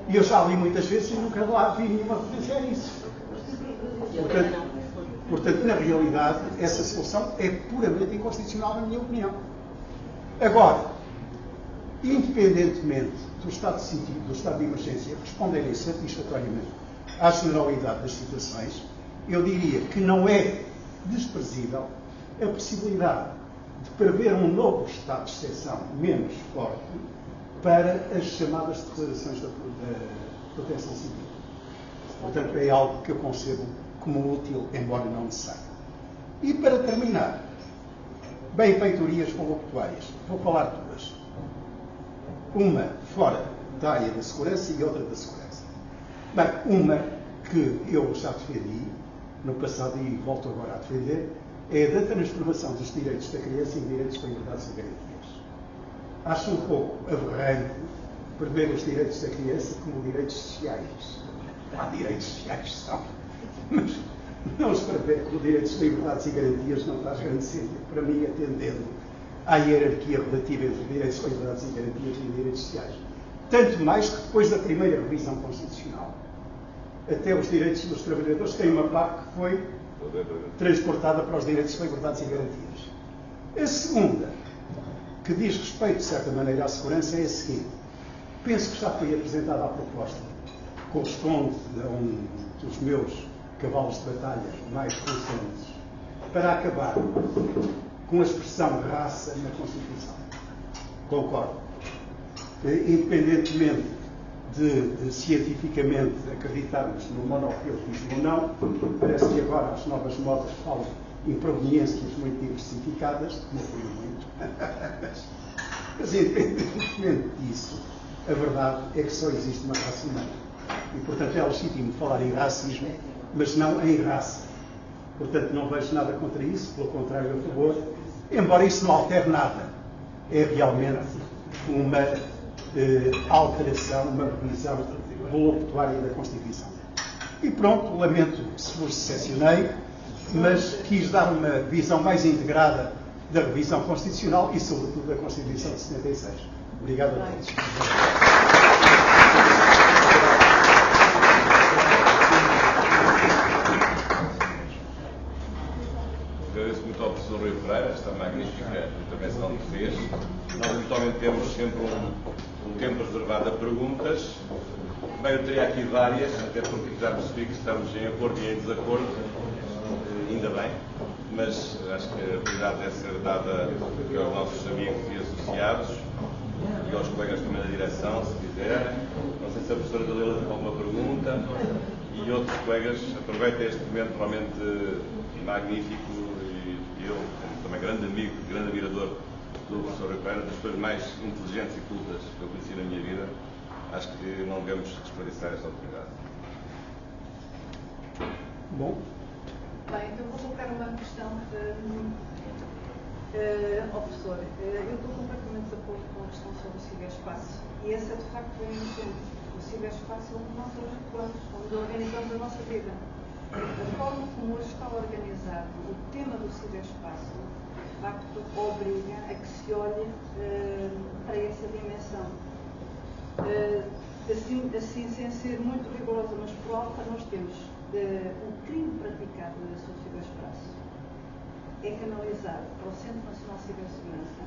E eu já li muitas vezes e nunca lá vi nenhuma referência a isso. Portanto, na realidade, essa solução é puramente inconstitucional, na minha opinião. Agora, independentemente do estado de emergência responderem satisfatoriamente à generalidade das situações, eu diria que não é desprezível a possibilidade de prever um novo estado de exceção menos forte para as chamadas declarações da proteção civil. Portanto, é algo que eu concebo como útil, embora não necessário. E para terminar, benfeitorias voluptuárias. Vou falar de duas. Uma fora da área da segurança e outra da segurança. Bem, uma que eu já defendi no passado e volto agora a defender, é a da transformação dos direitos da criança em direitos com liberdades e garantias. Acho um pouco aberrante prever os direitos da criança como direitos sociais. Há direitos sociais, são, mas não os prever como direitos de liberdades e garantias não faz grande sentido. Para mim, atendendo à hierarquia relativa entre direitos de liberdades e garantias e direitos sociais. Tanto mais que depois da primeira revisão constitucional, até os direitos dos trabalhadores têm uma parte que foi transportada para os direitos de liberdades e garantias. A segunda, que diz respeito, de certa maneira, à segurança, é a seguinte. Penso que já foi apresentada a proposta, corresponde a um dos meus cavalos de batalha mais recentes, para acabar com a expressão raça na Constituição. Concordo. Independentemente de cientificamente acreditarmos no monoteísmo ou não, parece que agora as novas modas falam em proveniências muito diversificadas, que não foi muito. Mas independentemente disso, a verdade é que só existe uma raça humana. E, portanto, é legítimo falar em racismo, mas não em raça. Portanto, não vejo nada contra isso, pelo contrário, a favor, embora isso não altere nada. É realmente uma alteração, uma revisão voluptuária da Constituição. E pronto, lamento que se vos decepcionei, mas quis dar uma visão mais integrada da revisão constitucional e, sobretudo, da Constituição de 76. Obrigado a todos. Agradeço muito ao professor Rui Pereira esta magnífica intervenção que fez. Nós habitualmente temos sempre um tempo reservado a perguntas. Bem, eu teria aqui várias, até porque já percebi que estamos em acordo e em desacordo, ainda bem, mas acho que a prioridade deve ser dada aqui aos nossos amigos e associados e aos colegas também da direção, se quiserem. Não sei se a professora Dalila tem alguma pergunta e outros colegas aproveitem este momento realmente magnífico e eu, como também grande amigo, grande admirador do professor Rui Pereira, das pessoas mais inteligentes e cultas que eu conheci na minha vida, acho que não devemos desperdiçar esta oportunidade. Bom. Bem, então vou colocar uma questão ao professor. Eu estou completamente de acordo com a questão sobre o ciberespaço e esse é de facto bem importante. O ciberespaço é onde nós atuamos, onde organizamos a nossa vida. A forma como hoje está organizado o tema do ciberespaço, de facto, obriga a que se olhe para essa dimensão. Assim, sem ser muito rigorosa, mas por alta, nós temos o crime praticado no ciberespaço é canalizado para o Centro Nacional de Cibersegurança,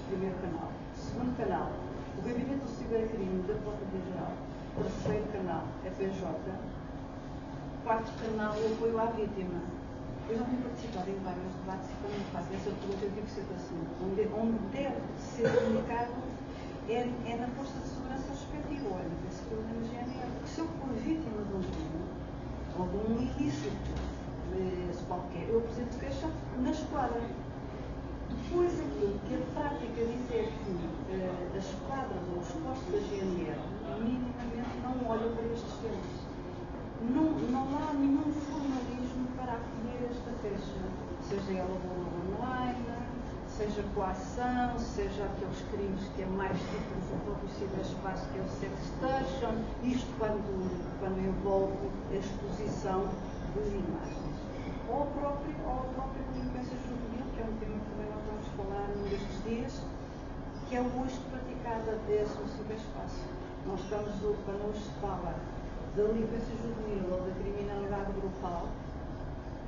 primeiro canal. Segundo canal, o Gabinete do Cibercrime da Procuradoria-Geral. Terceiro canal, a PJ. Quarto canal, o apoio à vítima. Eu já tenho participado em vários debates e quando me fazem essa pergunta eu digo sempre assim, onde deve ser comunicado é na força de segurança respectiva, ou é na PSP ou na GNR. Porque se eu for vítima de um crime, ou de um ilícito qualquer, eu apresento queixa na esquadra. Depois aquilo que a prática diz é que as esquadras ou os postos da GNR minimamente não olham para estes temas. Não há nenhum formalismo para acolher esta queixa, seja ela online, seja coação, seja aqueles crimes que é mais típicos do próprio ciberespaço, que é o sextortion, isto quando envolve a exposição de imagens. Ou a própria delinquência juvenil, que é um tema que também nós vamos falar num destes dias, que é o uso praticado desse no ciberespaço. Quando hoje se fala da delinquência juvenil ou da criminalidade grupal,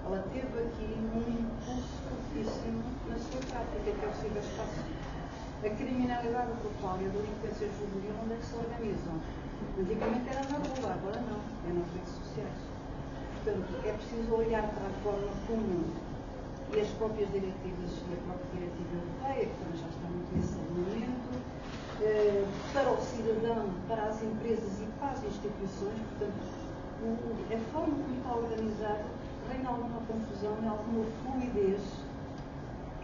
ela teve aqui um impulso fortíssimo na sua prática, que é o ciberespaço. A criminalidade grupal e a delinquência juvenil, onde é que se organizam? Antigamente era na rua, agora não, é nas redes sociais. Portanto, é preciso olhar para a forma comum e as próprias diretivas, e a própria diretiva europeia, que também já está muito nesse alinhamento, para o cidadão, para as empresas e para as instituições. Portanto, a forma como está organizado reina alguma confusão e alguma fluidez,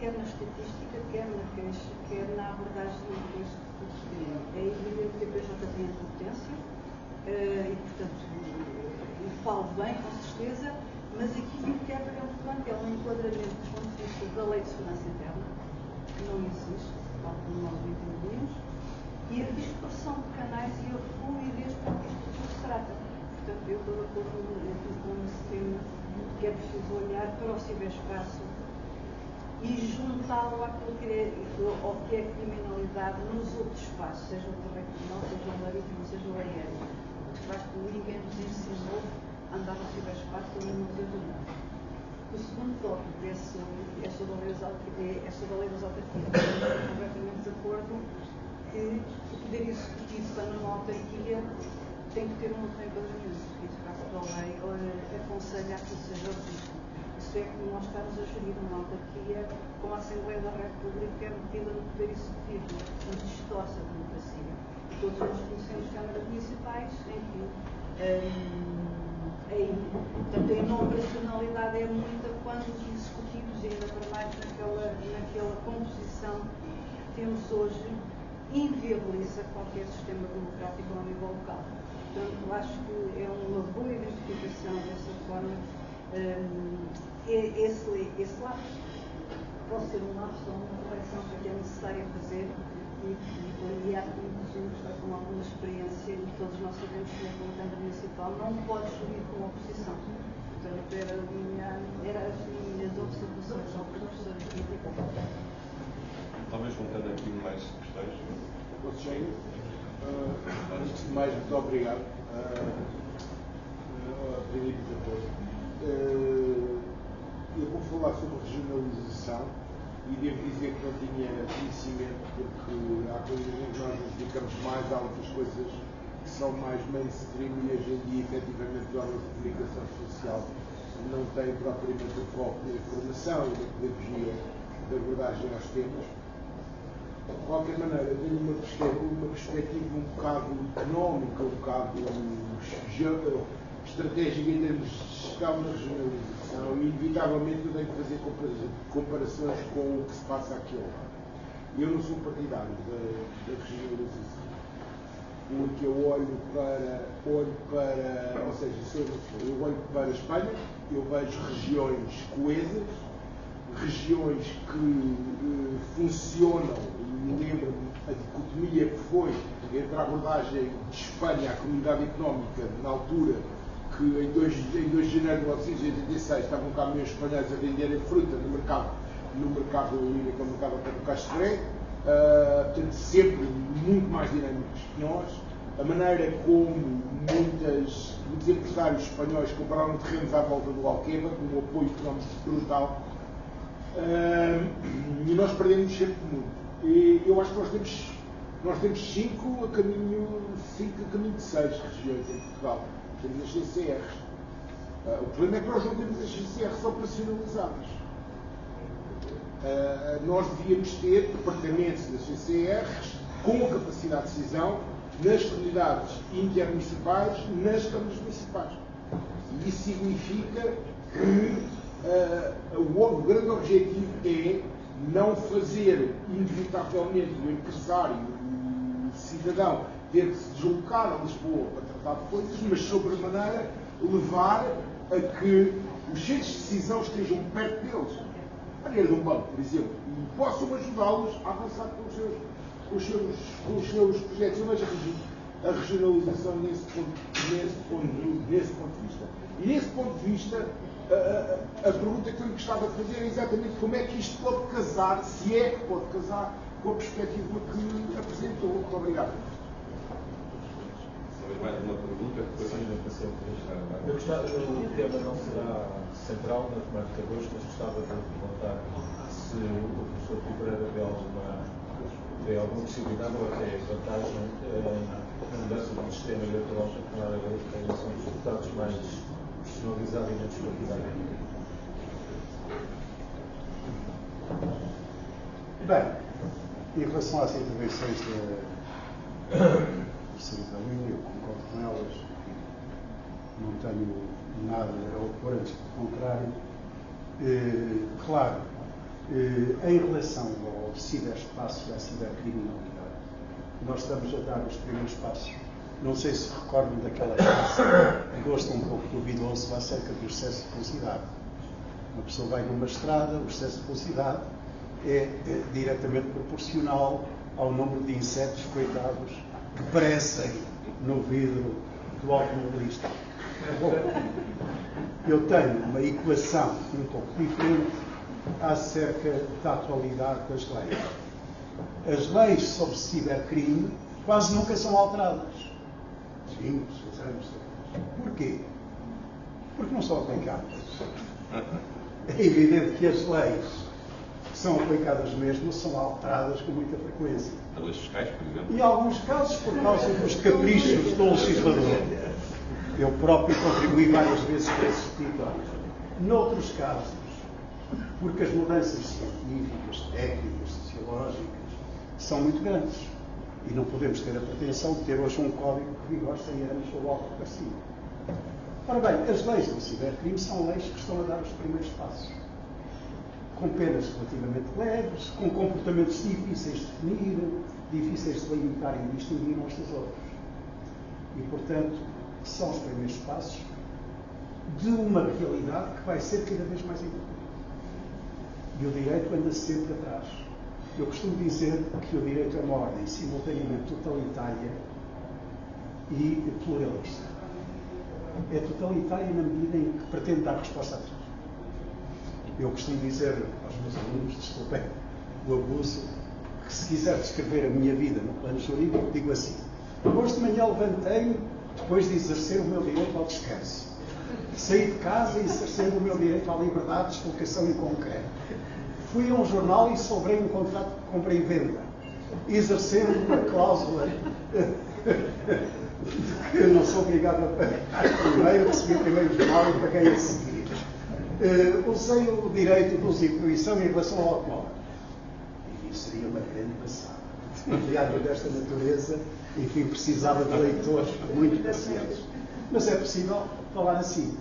quer na estatística, quer na queixa, quer na abordagem deste crime. É evidente que a PJ tem a competência e, portanto, falo bem, com certeza, mas aquilo que é preocupante é um enquadramento do ponto de vista da Lei de Segurança Interna, que não existe, tal como nós entendemos, e a dispersão de canais e a fluidez para que isto tudo se trata. Portanto, eu estou de acordo com esse tema, que é preciso olhar para o ciberespaço e juntá-lo àquilo que é criminalidade nos outros espaços, seja o terreno, seja o marítimo, seja o aéreo. De facto, ninguém nos ensinou a andar no ciberespaço e não nos ajudar. O segundo tópico é sobre a lei das autarquias. Estou completamente de acordo que o Poder Executivo, quando numa autarquia, tem que ter um outro enquadramento, porque de facto a lei aconselha que isso seja visto. Isso é como nós estamos a gerir uma autarquia com a Assembleia da República metida no Poder Executivo, onde distorce a democracia. Todos nós conhecemos câmaras municipais em que portanto, a não operacionalidade é muita quando os executivos, ainda para mais naquela composição que temos hoje, inviabiliza qualquer sistema democrático ao nível local. Portanto, acho que é uma boa identificação dessa forma. Esse lapso pode ser um lapso ou uma correção que é necessária fazer e há conclusões, nós sabemos que a Câmara Municipal não pode subir com a oposição. Portanto, era as minhas observações ao professor Crítica. Talvez juntando aqui mais questões. Antes de mais, muito obrigado. Eu vou falar sobre regionalização e devo dizer que não tinha conhecimento, porque há coisas em que nós nos dedicamos mais, há outras coisas que são mais mainstream e hoje em dia, efetivamente, os órgãos de comunicação social não têm propriamente o foco na informação e na pedagogia da abordagem aos temas. De qualquer maneira, tenho uma perspectiva um bocado económica, um bocado estratégica em termos de gestão da regionalização e, inevitavelmente, eu tenho que fazer comparações com o que se passa aqui ao lado. Eu não sou partidário da regionalização, porque eu olho para, ou seja, eu olho para a Espanha, eu vejo regiões coesas, regiões que funcionam, e lembro-me a dicotomia que foi entre a abordagem de Espanha à comunidade económica, na altura que em 2 de janeiro de 1986 estavam caminhões espanhóis a venderem fruta no mercado ali, naquele mercado até do Castré, portanto sempre muito mais dinâmicos que nós. A maneira como muitos empresários espanhóis compraram terrenos à volta do Alqueva, com um apoio económico brutal, e nós perdemos sempre muito. E eu acho que nós temos 5 a caminho de 6 regiões em Portugal. Temos as CCRs. O problema é que nós não temos as CCRs operacionalizadas. Nós devíamos ter departamentos das CCRs com capacidade de decisão nas comunidades intermunicipais, nas câmaras municipais. E isso significa que o grande objetivo é não fazer inevitavelmente o empresário, o cidadão, ter que se deslocar a Lisboa para tratar de coisas, mas sobremaneira levar a que os centros de decisão estejam perto deles, à beira de um banco, por exemplo, e possam ajudá-los a avançar com os seus projetos. Eu vejo a regionalização nesse ponto de vista. E nesse ponto de vista, a pergunta que eu gostava de fazer é exatamente como é que isto pode casar, se é que pode casar, com a perspectiva que apresentou. Muito obrigado. Mais uma pergunta? Eu gostava, o tema não será central na temática de hoje, mas gostava de perguntar se o professor Figueiredo vê alguma possibilidade ou até vantagem na mudança do sistema eleitoral para tornar a eleição dos deputados mais personalizada e menos partidada. Bem, em relação às intervenções da professora Linha, eu concordo com elas, não tenho nada a opor, antes pelo contrário. Claro, em relação ao ciberespaço e à cibercriminalidade, nós estamos a dar os primeiros passos. Não sei se recordam daquela frase, gosto um pouco duvidoso acerca do excesso de velocidade. Uma pessoa vai numa estrada, o excesso de velocidade é diretamente proporcional ao número de insetos coitados que parecem no vidro do automobilista. Bom, eu tenho uma equação um pouco diferente acerca da atualidade das leis. As leis sobre cibercrime quase nunca são alteradas. 5, 6 anos. Porquê? Porque não são aplicadas. É evidente que as leis que são aplicadas mesmo são alteradas com muita frequência. As leis fiscais, por exemplo. E em alguns casos por causa dos caprichos do legislador. Eu próprio contribuí várias vezes para esse título. Noutros casos, porque as mudanças científicas, técnicas, sociológicas são muito grandes. E não podemos ter a pretensão de ter hoje um código que vive aos 100 anos ou algo parecido. Ora bem, as leis do cibercrime são leis que estão a dar os primeiros passos. Com penas relativamente leves, com comportamentos difíceis de definir, difíceis de limitar e distinguir uns dos outros. E, portanto, são os primeiros passos de uma realidade que vai ser cada vez mais importante. E o direito anda sempre atrás. Eu costumo dizer que o direito é uma ordem simultaneamente totalitária e pluralista. É totalitária na medida em que pretende dar resposta a tudo. Eu costumo dizer aos meus alunos, desculpem o abuso, que se quiser descrever a minha vida no plano jurídico, digo assim: hoje de manhã levantei-me depois de exercer o meu direito ao descanso. Saí de casa e exercendo o meu direito à liberdade de deslocação em concreto. Fui a um jornal e celebrei um contrato de compra e venda, exercendo uma cláusula que eu não sou obrigado a pagar primeiro, recebi primeiro o jornal e paguei a seguir. Usei o direito de uso e fruição em relação ao automóvel. E isso seria uma grande passada. Um diário desta natureza, enfim, precisava de leitores muito pacientes. Mas é possível falar assim.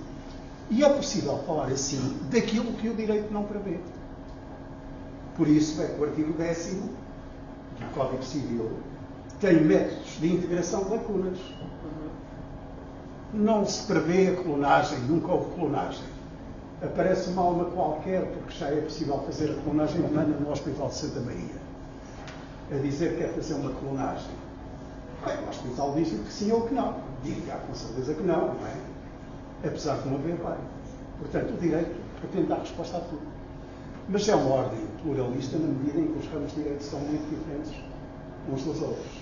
E é possível falar assim daquilo que o direito não prevê. Por isso é que o artigo 10º do Código Civil tem métodos de integração de lacunas. Não se prevê a clonagem, nunca houve clonagem. Aparece uma alma qualquer, porque já é possível fazer a clonagem humana no Hospital de Santa Maria, a dizer que quer fazer uma clonagem. Bem, o hospital diz que sim ou que não. Diga com certeza que não, não é? Apesar de não haver lei. Portanto, o direito pretende dar resposta a tudo. Mas é uma ordem pluralista na medida em que os ramos de direito são muito diferentes uns dos outros.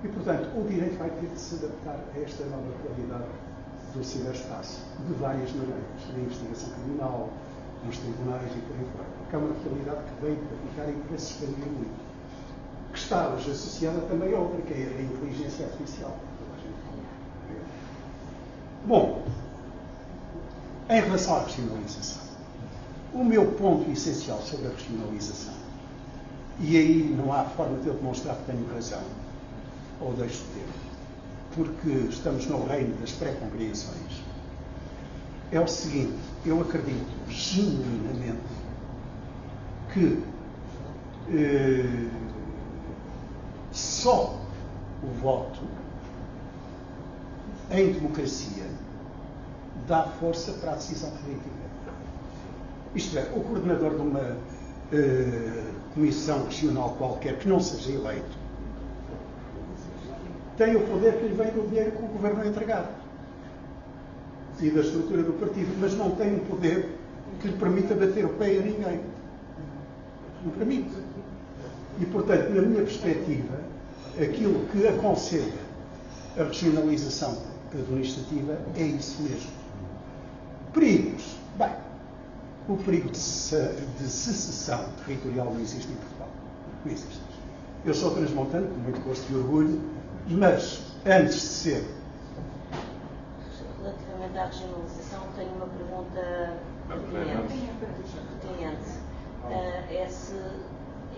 E, portanto, o direito vai ter de se adaptar a esta nova realidade do ciberespaço, de várias maneiras, na investigação criminal, nos tribunais e por aí fora. Porque é uma realidade que veio para ficar e que vai se expandir muito. Que está hoje associada também a outra, que é a inteligência artificial. Bom, em relação à racionalização, o meu ponto essencial sobre a racionalização, e aí não há forma de eu demonstrar que tenho razão, ou deixo de ter, porque estamos no reino das pré-compreensões, é o seguinte: eu acredito genuinamente que só o voto em democracia dá força para a decisão política. Isto é, o coordenador de uma comissão regional qualquer que não seja eleito tem o poder que lhe vem do dinheiro que o governo é entregado e da estrutura do partido, mas não tem um poder que lhe permita bater o pé a ninguém. Não permite. E, portanto, na minha perspectiva, aquilo que aconselha a regionalização administrativa é isso mesmo. Perigos. Bem, o perigo de secessão territorial não existe em Portugal. Não existe. Eu sou transmontano, com muito gosto e orgulho, mas antes de ser. Relativamente à regionalização, tenho uma pergunta pertinente. Se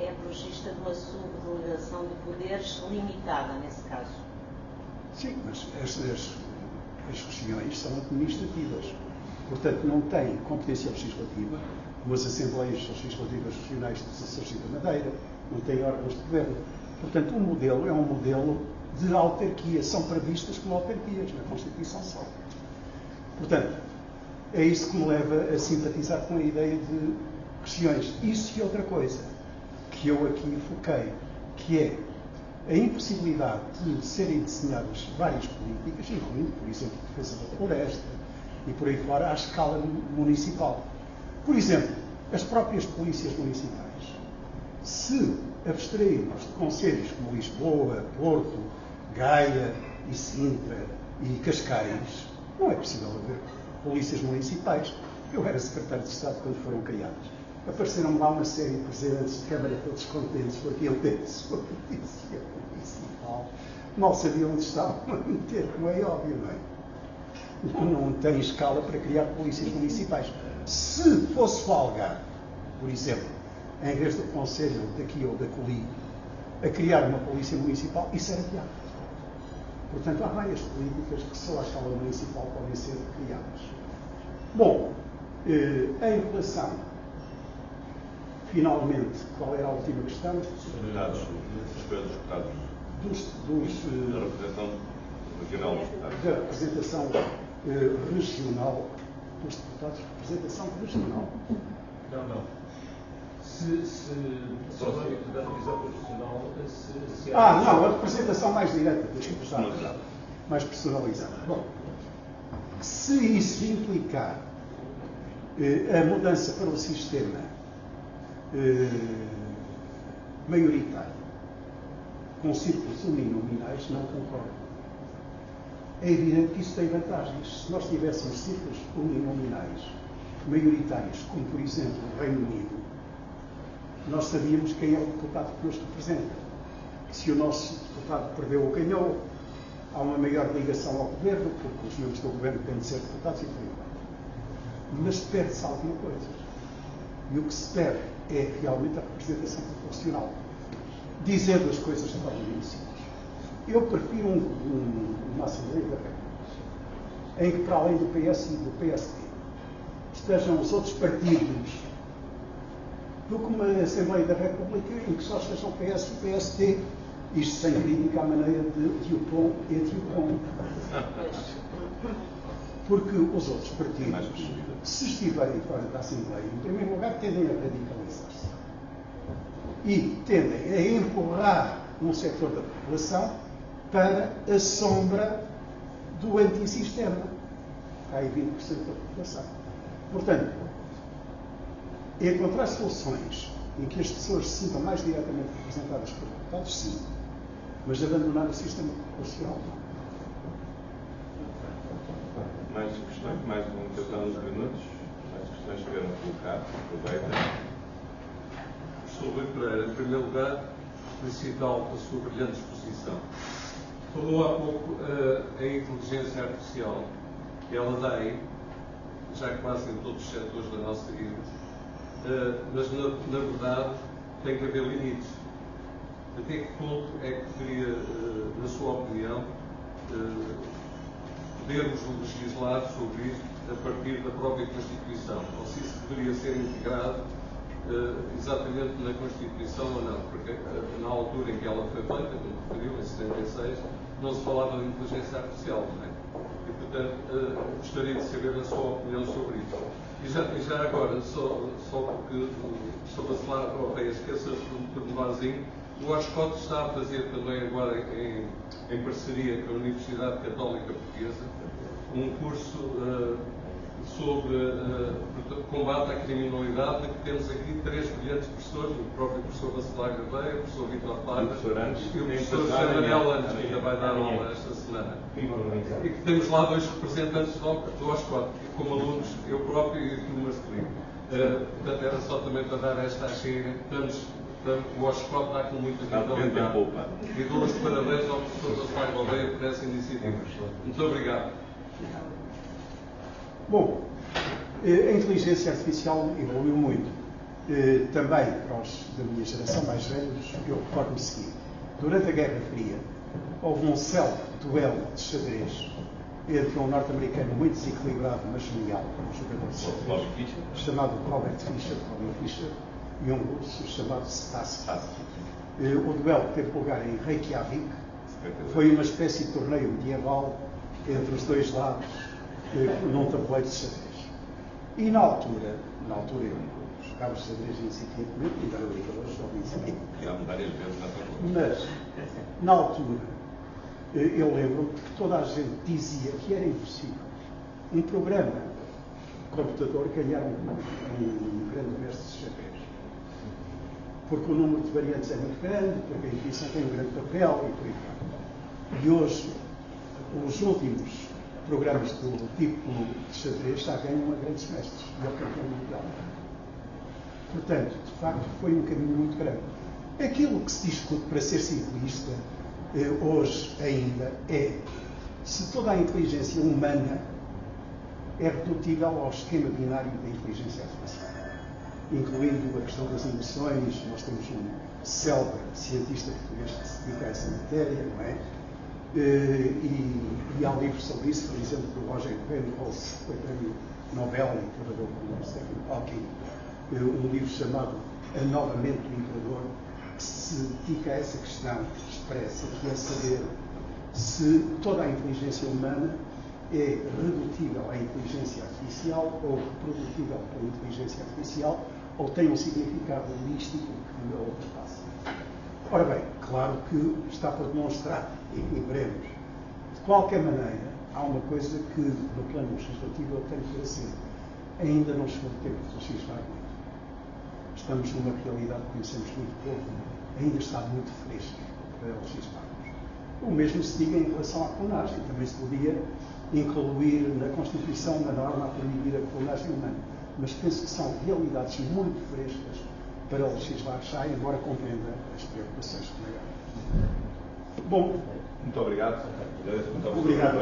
é progista de uma subdelegação de poderes limitada, nesse caso? Sim, mas as regiões são administrativas. Portanto, não têm competência legislativa, como as Assembleias Legislativas Regionais dos Açores e da Madeira, não têm órgãos de governo. Portanto, o modelo é um modelo de autarquia, são previstas como autarquias na Constituição só. Portanto, é isso que me leva a simpatizar com a ideia de regiões. Isso e outra coisa que eu aqui foquei, que é a impossibilidade de serem desenhadas várias políticas, incluindo, por exemplo, a defesa da floresta e por aí fora, à escala municipal. Por exemplo, as próprias polícias municipais. Se abstrairmos de concelhos como Lisboa, Porto, Gaia e Sintra e Cascais, não é possível haver polícias municipais. Eu era secretário de Estado quando foram criadas. Apareceram lá uma série de presidentes de Câmara todos contentes porque ele teve a sua polícia municipal. Mal sabiam onde estavam a meter, como é óbvio, não é? Não tem escala para criar polícias municipais. Se fosse o Algarve, por exemplo, em vez do Conselho daqui ou da Coli, a criar uma polícia municipal, isso era viável. Portanto, há várias políticas que só à escala municipal podem ser criadas. Bom, em relação, finalmente, qual era a última questão? Deputados, escolha dos deputados. Da representação regional dos deputados. Da representação regional dos deputados, representação regional. Não. Só da revisão profissional, não, a representação mais direta dos deputados. mais personalizada. Bom, se isso implicar a mudança para o sistema maioritário, com círculos uninominais, não concordo. É evidente que isso tem vantagens. Se nós tivéssemos círculos uninominais maioritários, como por exemplo o Reino Unido, nós sabíamos quem é o deputado que nos representa. Se o nosso deputado perdeu ou ganhou, há uma maior ligação ao governo, porque os membros do governo têm de ser deputados e por aí vai. Mas perde-se alguma coisa. E o que se perde é realmente a representação proporcional. Dizendo as coisas de forma muito simples. Eu prefiro uma Assembleia da República em que, para além do PS e do PSD, estejam os outros partidos, do que uma Assembleia da República em que só estejam o PS e o PSD, isto sem crítica à maneira de Dupont e Dupont. Porque os outros partidos, se estiverem fora da Assembleia, em primeiro lugar, tendem a radicalizar-se. E tendem a empurrar um setor da população para a sombra do antissistema. Há aí 20% da população. Portanto, encontrar soluções em que as pessoas se sintam mais diretamente representadas por deputados, sim. Mas abandonar o sistema proporcional, não. Mais questões? Mais um questão de minutos? Mais questões que queiram colocar? Aproveita. Professor Rui Pereira, em primeiro lugar, felicitá-lo pela sua brilhante exposição. Falou há pouco em inteligência artificial. Ela dá aí, já quase em todos os setores da nossa vida, mas na verdade tem que haver limites. Até que ponto é que deveria, na sua opinião, podermos legislar sobre isto a partir da própria Constituição? Ou se isso deveria ser integrado exatamente na Constituição ou não? Porque na altura em que ela foi feita, como referiu, em 76, não se falava de inteligência artificial, não é? E, portanto, gostaria de saber a sua opinião sobre isso. E já agora, só porque estou a falar, esqueça um pormenorzinho, o OSCOT está a fazer também agora, em parceria com a Universidade Católica Portuguesa, um curso sobre combate à criminalidade, que temos aqui 3 brilhantes professores, o próprio professor Bacelar Gabeira, o professor Vítor Pardas e o professor José Manuel Antes, que ainda vai dar aula esta semana. E que temos lá 2 representantes do OSCOT, como alunos, eu próprio e o Marcelino. Portanto, era só também para dar esta chega. O OSCOT está com muita vitalidade. E dou os parabéns ao professor Bacelar Gabeira por essa iniciativa. Muito obrigado. Bom, a inteligência artificial evoluiu muito. Também, para os da minha geração mais velhos, eu recordo-me o seguinte. Durante a Guerra Fria, houve um célebre duelo de xadrez entre um norte-americano muito desequilibrado, mas genial, um jogador de xadrez, chamado Robert Fischer, e um russo chamado Stas. O duelo teve lugar em Reykjavik. Foi uma espécie de torneio medieval entre os dois lados, num tabuleiro de xadrez. E na altura eu jogava xadrez incipientemente, e era ligado ao incipientemente. Mas, na altura, eu lembro que toda a gente dizia que era impossível um programa de computador ganhar um grande verso de xadrez. Porque o número de variantes é muito grande, porque a intuição tem um grande papel e por aí vai. E hoje, os últimos programas do tipo de xadrez já ganham a grandes mestres e é o campeão mundial. Portanto, de facto, foi um caminho muito grande. Aquilo que se discute, para ser simplista, hoje ainda é se toda a inteligência humana é redutível ao esquema binário da inteligência artificial, incluindo a questão das emoções. Nós temos um célebre cientista português que se dedica a essa matéria, não é? E há um livro sobre isso, por exemplo, do Roger Penrose, que foi prémio Nobel e trabalhou com o Stephen Hawking, um livro chamado A Nova Mente do Imperador, que se dedica a essa questão expressa, que é saber se toda a inteligência humana é redutível à inteligência artificial ou reprodutível pela inteligência artificial, ou tem um significado holístico que a ultrapassa. Ora bem, claro que está para demonstrar, e veremos, qualquer maneira, há uma coisa que, no plano legislativo, eu tenho que dizer. Ainda não chegou o tempo de legislar muito. Estamos numa realidade que conhecemos muito pouco, ainda está muito fresca para legislarmos. O mesmo se diga em relação à clonagem. Também se podia incluir na Constituição uma norma a proibir a clonagem humana. Mas penso que são realidades muito frescas para legislar já, embora compreenda as preocupações que me Bom, muito obrigado. Obrigado.